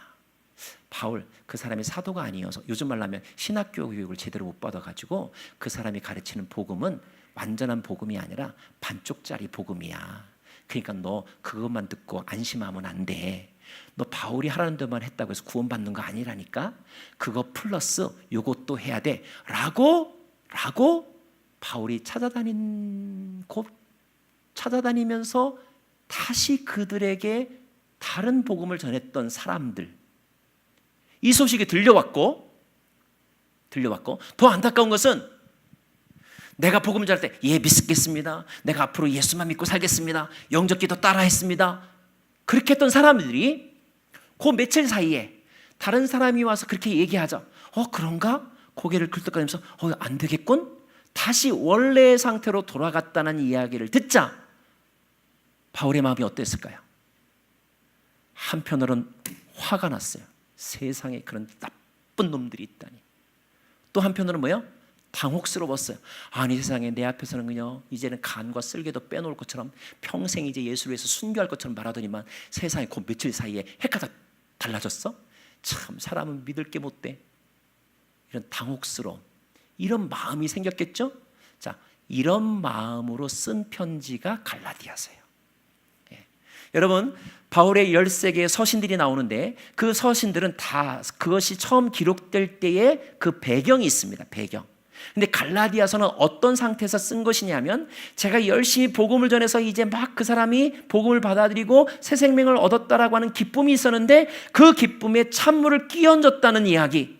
바울 그 사람이 사도가 아니어서, 요즘 말로 하면 신학교 교육을 제대로 못 받아가지고 그 사람이 가르치는 복음은 완전한 복음이 아니라 반쪽짜리 복음이야. 그러니까 너 그것만 듣고 안심하면 안 돼. 너 바울이 하라는 대로만 했다고 해서 구원받는 거 아니라니까. 그거 플러스 요것도 해야 돼 라고 바울이 찾아다니면서 다시 그들에게 다른 복음을 전했던 사람들, 이 소식이 들려왔고 더 안타까운 것은 내가 복음을 전할 때 믿겠습니다. 내가 앞으로 예수만 믿고 살겠습니다. 영접기도 따라했습니다. 그렇게 했던 사람들이 그 며칠 사이에 다른 사람이 와서 그렇게 얘기하자. 그런가? 고개를 긁덕거리면서 안 되겠군? 다시 원래의 상태로 돌아갔다는 이야기를 듣자 바울의 마음이 어땠을까요? 한편으로는 화가 났어요. 세상에 그런 나쁜 놈들이 있다니. 또 한편으로는 뭐예요? 당혹스러웠어요. 아니 세상에 내 앞에서는 그냥 이제는 간과 쓸개도 빼놓을 것처럼 평생 이제 예수를 위해서 순교할 것처럼 말하더니만 세상에 그 며칠 사이에 해가 달라졌어? 참 사람은 믿을 게 못 돼. 이런 당혹스러움, 이런 마음이 생겼겠죠? 자, 이런 마음으로 쓴 편지가 갈라디아서예요. 여러분, 바울의 13개의 서신들이 나오는데 그 서신들은 다 그것이 처음 기록될 때의 그 배경이 있습니다. 배경. 근데 갈라디아서는 어떤 상태에서 쓴 것이냐면 제가 열심히 복음을 전해서 이제 막 그 사람이 복음을 받아들이고 새 생명을 얻었다라고 하는 기쁨이 있었는데 그 기쁨에 찬물을 끼얹었다는 이야기,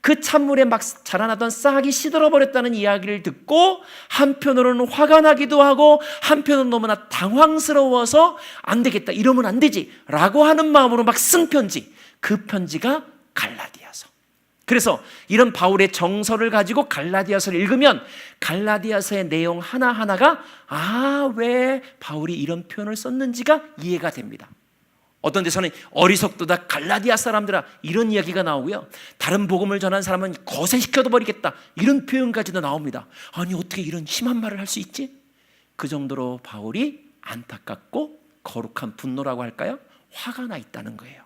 그 찬물에 막 자라나던 싹이 시들어버렸다는 이야기를 듣고 한편으로는 화가 나기도 하고 한편으로는 너무나 당황스러워서 안 되겠다, 이러면 안 되지 라고 하는 마음으로 막 쓴 편지, 그 편지가 갈라디아서. 그래서 이런 바울의 정서를 가지고 갈라디아서를 읽으면 갈라디아서의 내용 하나하나가 왜 바울이 이런 표현을 썼는지가 이해가 됩니다. 어떤 데서는 어리석도다 갈라디아 사람들아 이런 이야기가 나오고요, 다른 복음을 전한 사람은 거세시켜도 버리겠다 이런 표현까지도 나옵니다. 아니 어떻게 이런 심한 말을 할 수 있지? 그 정도로 바울이 안타깝고 거룩한 분노라고 할까요? 화가 나 있다는 거예요.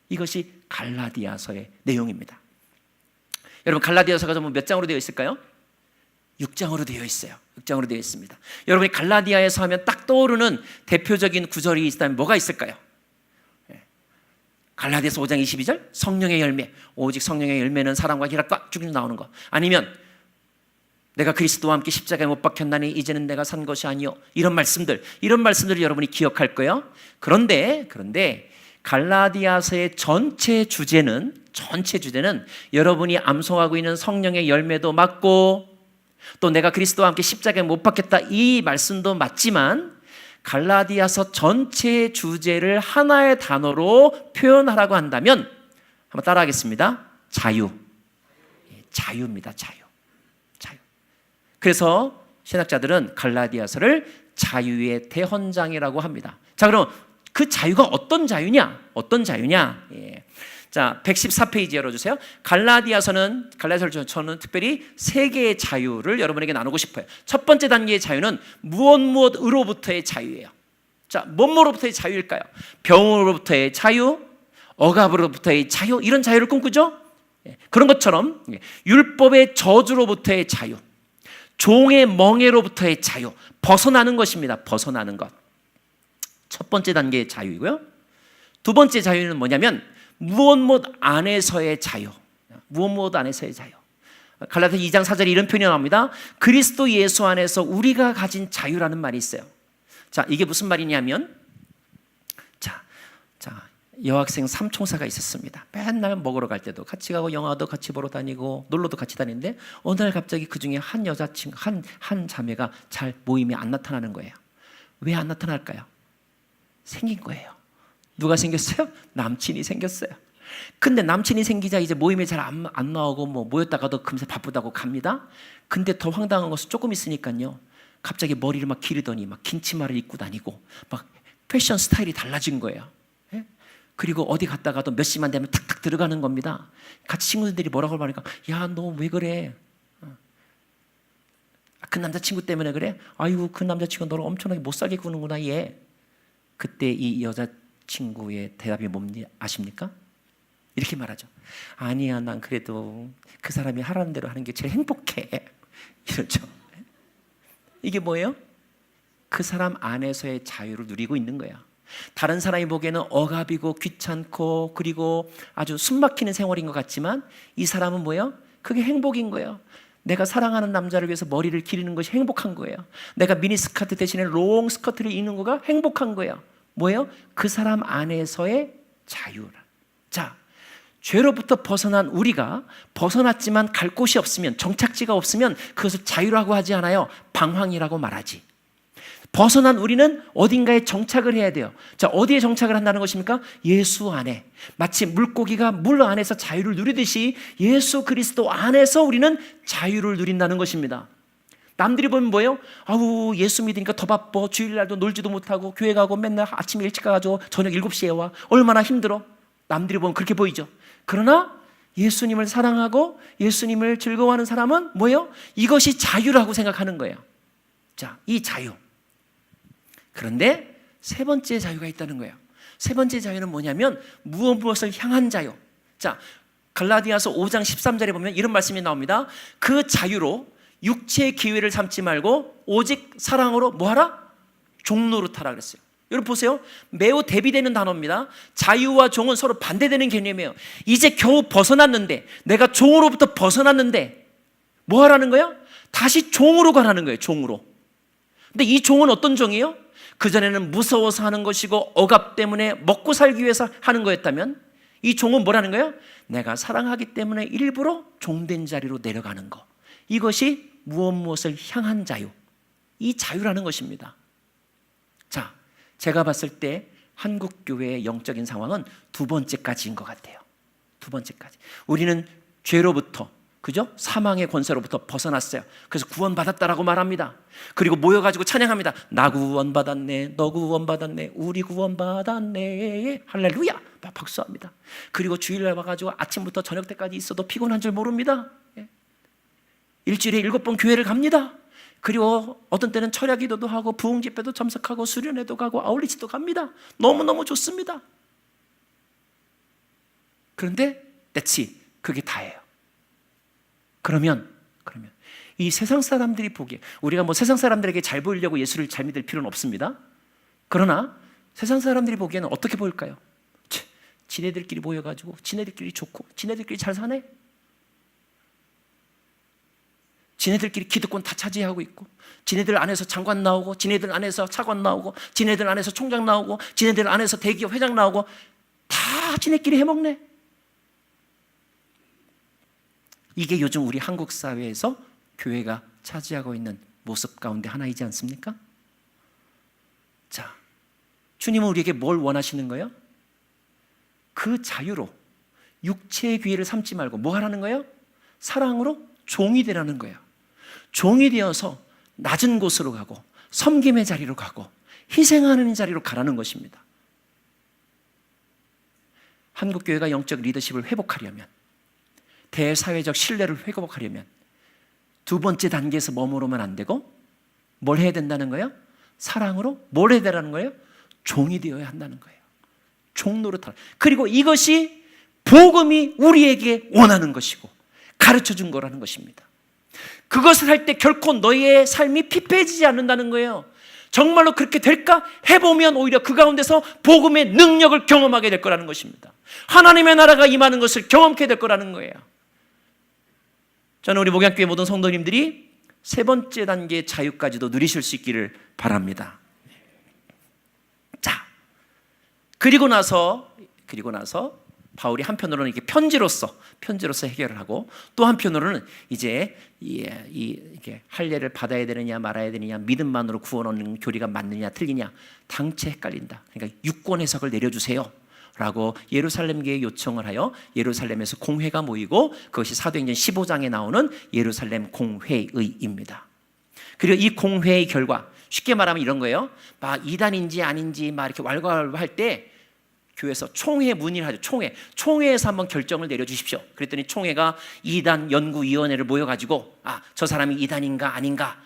이것이 갈라디아서의 내용입니다. 여러분 갈라디아서가 몇 장으로 되어 있을까요? 6장으로 되어 있어요. 6장으로 되어 있습니다. 여러분이 갈라디아에서 하면 딱 떠오르는 대표적인 구절이 있다면 뭐가 있을까요? 갈라디아서 5장 22절 성령의 열매, 오직 성령의 열매는 사랑과 희락과 죽임 나오는 거. 아니면 내가 그리스도와 함께 십자가에 못 박혔나니 이제는 내가 산 것이 아니요, 이런 말씀들을 여러분이 기억할 거예요. 그런데 갈라디아서의 전체 주제는 여러분이 암송하고 있는 성령의 열매도 맞고 또 내가 그리스도와 함께 십자가에 못 박혔다 이 말씀도 맞지만 갈라디아서 전체의 주제를 하나의 단어로 표현하라고 한다면 한번 따라하겠습니다. 자유입니다. 자유. 그래서 신학자들은 갈라디아서를 자유의 대헌장이라고 합니다. 자, 그럼 그 자유가 어떤 자유냐? 자, 114페이지 열어주세요. 갈라디아서를 저는 특별히 세 개의 자유를 여러분에게 나누고 싶어요. 첫 번째 단계의 자유는 무엇으로부터의 자유예요. 자, 뭐로부터의 자유일까요? 병으로부터의 자유, 억압으로부터의 자유, 이런 자유를 꿈꾸죠? 그런 것처럼 율법의 저주로부터의 자유, 종의 멍에로부터의 자유, 벗어나는 것입니다. 벗어나는 것. 첫 번째 단계의 자유이고요. 두 번째 자유는 뭐냐면 무엇 안에서의 자유. 갈라디아서 2장 4절에 이런 표현이 나옵니다. 그리스도 예수 안에서 우리가 가진 자유라는 말이 있어요. 자, 이게 무슨 말이냐면 자, 여학생 삼총사가 있었습니다. 맨날 먹으러 갈 때도 같이 가고 영화도 같이 보러 다니고 놀러도 같이 다니는데 어느 날 갑자기 그 중에 한 여자친구, 한 자매가 잘 모임에 안 나타나는 거예요. 왜 안 나타날까요? 생긴 거예요. 누가 생겼어요? 남친이 생겼어요. 근데 남친이 생기자 이제 모임에 잘 안 나오고 모였다가도 금세 바쁘다고 갑니다. 근데 더 황당한 것은 조금 있으니까요, 갑자기 머리를 막 기르더니 막 긴 치마를 입고 다니고 막 패션 스타일이 달라진 거예요. 그리고 어디 갔다가도 몇 시만 되면 탁탁 들어가는 겁니다. 같이 친구들이 뭐라고 말하니까 야, 너 왜 그래? 그 남자친구 때문에 그래? 아이고, 그 남자친구 너를 엄청나게 못 살게 구는구나 얘. 그때 이 여자친구의 대답이 뭔지 아십니까? 이렇게 말하죠. 아니야, 난 그래도 그 사람이 하라는 대로 하는 게 제일 행복해. 이렇죠. 이게 뭐예요? 그 사람 안에서의 자유를 누리고 있는 거야. 다른 사람이 보기에는 억압이고 귀찮고 그리고 아주 숨막히는 생활인 것 같지만 이 사람은 뭐예요? 그게 행복인 거예요. 내가 사랑하는 남자를 위해서 머리를 기르는 것이 행복한 거예요. 내가 미니스커트 대신에 롱 스커트를 입는 거가 행복한 거예요. 뭐예요? 그 사람 안에서의 자유라. 자, 죄로부터 벗어난 우리가 벗어났지만 갈 곳이 없으면, 정착지가 없으면 그것을 자유라고 하지 않아요. 방황이라고 말하지. 벗어난 우리는 어딘가에 정착을 해야 돼요. 자, 어디에 정착을 한다는 것입니까? 예수 안에. 마치 물고기가 물 안에서 자유를 누리듯이 예수 그리스도 안에서 우리는 자유를 누린다는 것입니다. 남들이 보면 뭐예요? 아우, 예수 믿으니까 더 바빠. 주일날도 놀지도 못하고 교회 가고 맨날 아침에 일찍 가가지고 저녁 7시에 와. 얼마나 힘들어. 남들이 보면 그렇게 보이죠. 그러나 예수님을 사랑하고 예수님을 즐거워하는 사람은 뭐예요? 이것이 자유라고 생각하는 거예요. 자, 이 자유. 그런데 세 번째 자유가 있다는 거예요. 세 번째 자유는 뭐냐면 무엇을 향한 자유. 자, 갈라디아서 5장 13절에 보면 이런 말씀이 나옵니다. 그 자유로 육체의 기회를 삼지 말고 오직 사랑으로 뭐하라? 종노릇하라 그랬어요. 여러분 보세요. 매우 대비되는 단어입니다. 자유와 종은 서로 반대되는 개념이에요. 이제 겨우 벗어났는데, 내가 종으로부터 벗어났는데 뭐 하라는 거예요? 다시 종으로 가라는 거예요. 종으로. 근데 이 종은 어떤 종이에요? 그전에는 무서워서 하는 것이고 억압 때문에 먹고 살기 위해서 하는 거였다면 이 종은 뭐라는 거예요? 내가 사랑하기 때문에 일부러 종된 자리로 내려가는 거. 이것이 무엇을 향한 자유, 이 자유라는 것입니다. 자, 제가 봤을 때 한국교회의 영적인 상황은 두 번째까지인 것 같아요. 두 번째까지. 우리는 죄로부터, 그죠? 사망의 권세로부터 벗어났어요. 그래서 구원받았다라고 말합니다. 그리고 모여가지고 찬양합니다. 나 구원받았네, 너 구원받았네, 우리 구원받았네, 할렐루야! 막 박수합니다. 그리고 주일날 와가지고 아침부터 저녁 때까지 있어도 피곤한 줄 모릅니다. 일주일에 7번 교회를 갑니다. 그리고 어떤 때는 철야 기도도 하고 부흥 집회도 참석하고 수련회도 가고 아울리치도 갑니다. 너무너무 좋습니다. 그런데 that's it. 그게 다예요. 그러면 이 세상 사람들이 보기에, 우리가 뭐 세상 사람들에게 잘 보이려고 예수를 잘 믿을 필요는 없습니다. 그러나 세상 사람들이 보기에는 어떻게 보일까요? 지네들끼리 모여가지고 지네들끼리 좋고 지네들끼리 잘 사네. 지네들끼리 기득권 다 차지하고 있고, 지네들 안에서 장관 나오고, 지네들 안에서 차관 나오고, 지네들 안에서 총장 나오고, 지네들 안에서 대기업 회장 나오고, 다 지네끼리 해먹네. 이게 요즘 우리 한국 사회에서 교회가 차지하고 있는 모습 가운데 하나이지 않습니까? 자, 주님은 우리에게 뭘 원하시는 거예요? 그 자유로 육체의 귀회를 삼지 말고 뭐 하라는 거예요? 사랑으로 종이 되라는 거예요. 종이 되어서 낮은 곳으로 가고 섬김의 자리로 가고 희생하는 자리로 가라는 것입니다. 한국교회가 영적 리더십을 회복하려면, 대사회적 신뢰를 회복하려면 두 번째 단계에서 머무르면 안 되고 뭘 해야 된다는 거예요? 사랑으로 뭘 해야 되라는 거예요? 종이 되어야 한다는 거예요. 종 노릇하라. 그리고 이것이 복음이 우리에게 원하는 것이고 가르쳐 준 거라는 것입니다. 그것을 할 때 결코 너희의 삶이 피폐해지지 않는다는 거예요. 정말로 그렇게 될까? 해보면 오히려 그 가운데서 복음의 능력을 경험하게 될 거라는 것입니다. 하나님의 나라가 임하는 것을 경험하게 될 거라는 거예요. 저는 우리 목양교회 모든 성도님들이 세 번째 단계의 자유까지도 누리실 수 있기를 바랍니다. 자, 그리고 나서 바울이 한편으로는 이렇게 편지로서 해결을 하고, 또 한편으로는 이제 이게 할례를 받아야 되느냐 말아야 되느냐, 믿음만으로 구원 얻는 교리가 맞느냐 틀리냐 당체 헷갈린다. 그러니까 유권 해석을 내려주세요 라고 예루살렘교회에 요청을 하여 예루살렘에서 공회가 모이고, 그것이 사도행전 15장에 나오는 예루살렘 공회의입니다. 그리고 이 공회의 결과, 쉽게 말하면 이런 거예요. 막 이단인지 아닌지 막 이렇게 왈가왈부할 때 교회에서 총회 문의를 하죠. 총회에서 한번 결정을 내려주십시오. 그랬더니 총회가 이단 연구위원회를 모여가지고 저 사람이 이단인가 아닌가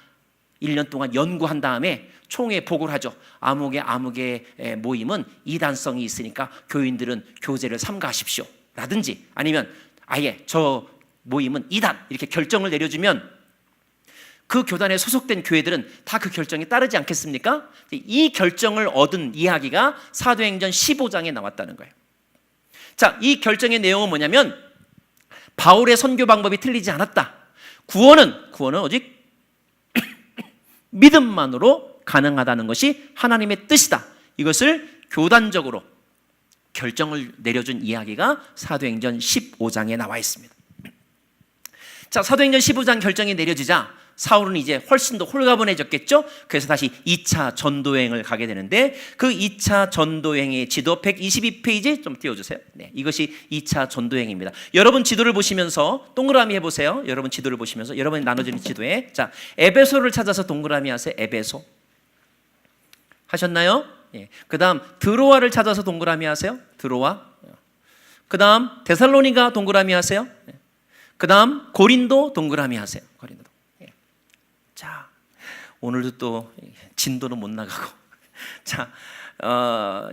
1년 동안 연구한 다음에 총회에 보고를 하죠. 아무개 모임은 이단성이 있으니까 교인들은 교제를 삼가하십시오 라든지, 아니면 아예 저 모임은 이단, 이렇게 결정을 내려주면 그 교단에 소속된 교회들은 다 그 결정에 따르지 않겠습니까? 이 결정을 얻은 이야기가 사도행전 15장에 나왔다는 거예요. 자, 이 결정의 내용은 뭐냐면 바울의 선교 방법이 틀리지 않았다. 구원은 오직 믿음만으로 가능하다는 것이 하나님의 뜻이다. 이것을 교단적으로 결정을 내려준 이야기가 사도행전 15장에 나와 있습니다. 자, 사도행전 15장 결정이 내려지자 사울은 이제 훨씬 더 홀가분해졌겠죠. 그래서 다시 2차 전도여행을 가게 되는데, 그 2차 전도여행의 지도 122페이지 좀 띄워주세요. 네, 이것이 2차 전도여행입니다. 여러분 지도를 보시면서 동그라미 해보세요. 여러분 지도를 보시면서 여러분이 나눠진 지도에, 자, 에베소를 찾아서 동그라미 하세요. 에베소 하셨나요? 예. 그 다음 드로아를 찾아서 동그라미 하세요. 드로아. 그 다음 데살로니가 동그라미 하세요. 그 다음 고린도 동그라미 하세요. 고린도. 자, 오늘도 또 진도는 못 나가고 자,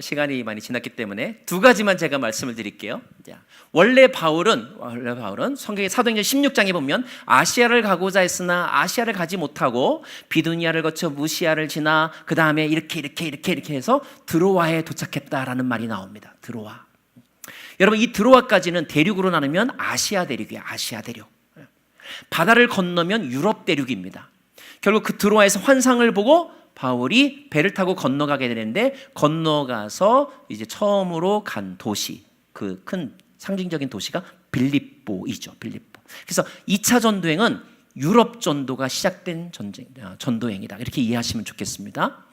시간이 많이 지났기 때문에 두 가지만 제가 말씀을 드릴게요. 자, 원래 바울은 성경의 사도행전 16장에 보면 아시아를 가고자 했으나 아시아를 가지 못하고 비두니아를 거쳐 무시아를 지나 그 다음에 이렇게 해서 드로아에 도착했다라는 말이 나옵니다. 드로아. 여러분, 이 드로아까지는 대륙으로 나누면 아시아 대륙이에요. 아시아 대륙. 바다를 건너면 유럽 대륙입니다. 결국 그 드로아에서 환상을 보고 바울이 배를 타고 건너가게 되는데, 건너가서 이제 처음으로 간 도시, 그 큰 상징적인 도시가 빌립보이죠. 빌립보. 그래서 2차 전도행은 유럽 전도가 시작된 전도행이다. 이렇게 이해하시면 좋겠습니다.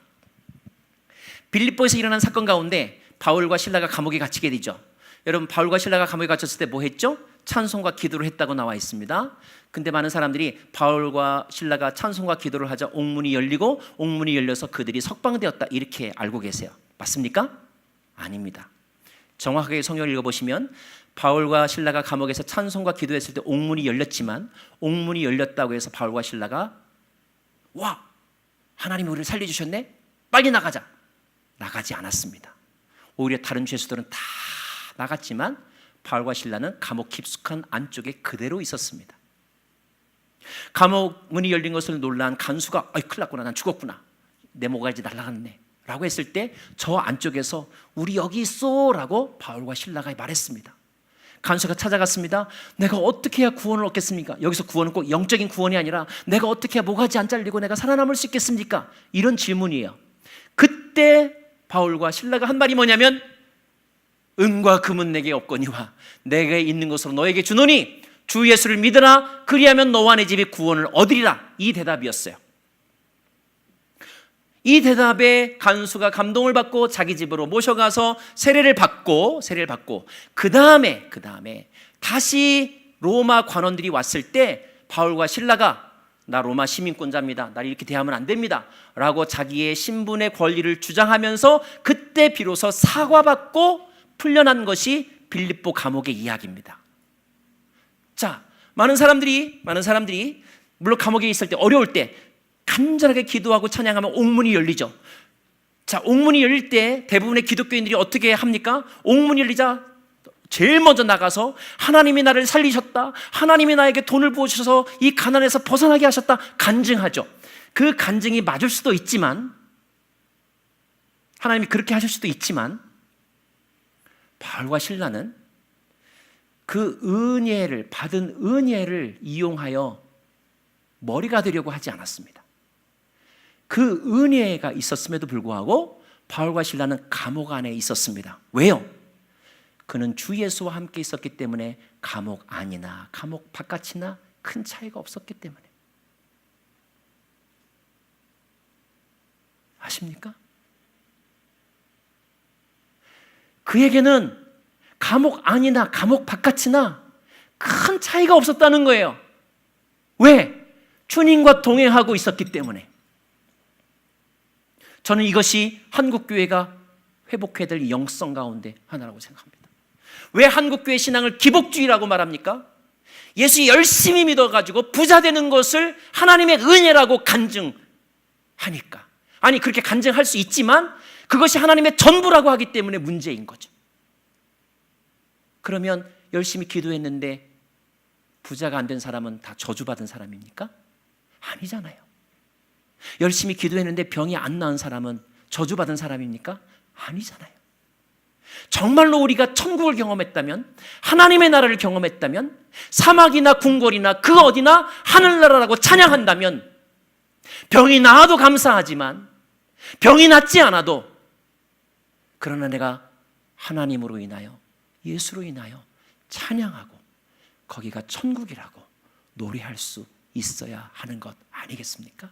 빌립보에서 일어난 사건 가운데 바울과 실라가 감옥에 갇히게 되죠. 여러분, 바울과 실라가 감옥에 갇혔을 때 뭐 했죠? 찬송과 기도를 했다고 나와 있습니다. 근데 많은 사람들이 바울과 실라가 찬송과 기도를 하자 옥문이 열리고 옥문이 열려서 그들이 석방되었다 이렇게 알고 계세요. 맞습니까? 아닙니다. 정확하게 성경을 읽어보시면 바울과 실라가 감옥에서 찬송과 기도했을 때 옥문이 열렸지만 옥문이 열렸다고 해서 바울과 실라가 와, 하나님이 우리를 살려주셨네? 빨리 나가자. 나가지 않았습니다. 오히려 다른 죄수들은 다 나갔지만 바울과 실라는 감옥 깊숙한 안쪽에 그대로 있었습니다. 감옥 문이 열린 것을 놀란 간수가 큰일 났구나, 난 죽었구나, 내 모가지 날아갔네 라고 했을 때 저 안쪽에서 우리 여기 있어 라고 바울과 실라가 말했습니다. 간수가 찾아갔습니다. 내가 어떻게 해야 구원을 얻겠습니까? 여기서 구원은 꼭 영적인 구원이 아니라 내가 어떻게 해야 모가지 안 잘리고 내가 살아남을 수 있겠습니까? 이런 질문이에요. 그때 바울과 실라가 한 말이 뭐냐면 은과 금은 내게 없거니와 내게 있는 것으로 너에게 주노니 주 예수를 믿으라. 그리하면 너와 내 집이 구원을 얻으리라. 이 대답이었어요. 이 대답에 간수가 감동을 받고 자기 집으로 모셔가서 세례를 받고 그 다음에 다시 로마 관원들이 왔을 때 바울과 실라가 나 로마 시민권자입니다, 날 이렇게 대하면 안 됩니다 라고 자기의 신분의 권리를 주장하면서 그때 비로소 사과받고 풀려난 것이 빌립보 감옥의 이야기입니다. 자, 많은 사람들이 물론 감옥에 있을 때 어려울 때 간절하게 기도하고 찬양하면 옥문이 열리죠. 자, 옥문이 열릴 때 대부분의 기독교인들이 어떻게 합니까? 옥문이 열리자 제일 먼저 나가서 하나님이 나를 살리셨다, 하나님이 나에게 돈을 부어주셔서 이 가난에서 벗어나게 하셨다 간증하죠. 그 간증이 맞을 수도 있지만, 하나님이 그렇게 하실 수도 있지만, 바울과 실라는 그 받은 은혜를 이용하여 머리가 되려고 하지 않았습니다. 그 은혜가 있었음에도 불구하고 바울과 실라는 감옥 안에 있었습니다. 왜요? 그는 주 예수와 함께 있었기 때문에 감옥 안이나 감옥 바깥이나 큰 차이가 없었기 때문에. 아십니까? 그에게는 감옥 안이나 감옥 바깥이나 큰 차이가 없었다는 거예요. 왜? 주님과 동행하고 있었기 때문에. 저는 이것이 한국교회가 회복해야 될 영성 가운데 하나라고 생각합니다. 왜 한국교회 신앙을 기복주의라고 말합니까? 예수 열심히 믿어가지고 부자 되는 것을 하나님의 은혜라고 간증하니까. 아니, 그렇게 간증할 수 있지만 그것이 하나님의 전부라고 하기 때문에 문제인 거죠. 그러면 열심히 기도했는데 부자가 안 된 사람은 다 저주받은 사람입니까? 아니잖아요. 열심히 기도했는데 병이 안 나은 사람은 저주받은 사람입니까? 아니잖아요. 정말로 우리가 천국을 경험했다면, 하나님의 나라를 경험했다면, 사막이나 궁궐이나 그 어디나 하늘나라라고 찬양한다면, 병이 나아도 감사하지만 병이 낫지 않아도, 그러나 내가 하나님으로 인하여, 예수로 인하여 찬양하고 거기가 천국이라고 노래할 수 있어야 하는 것 아니겠습니까?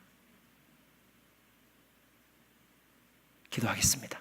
기도하겠습니다.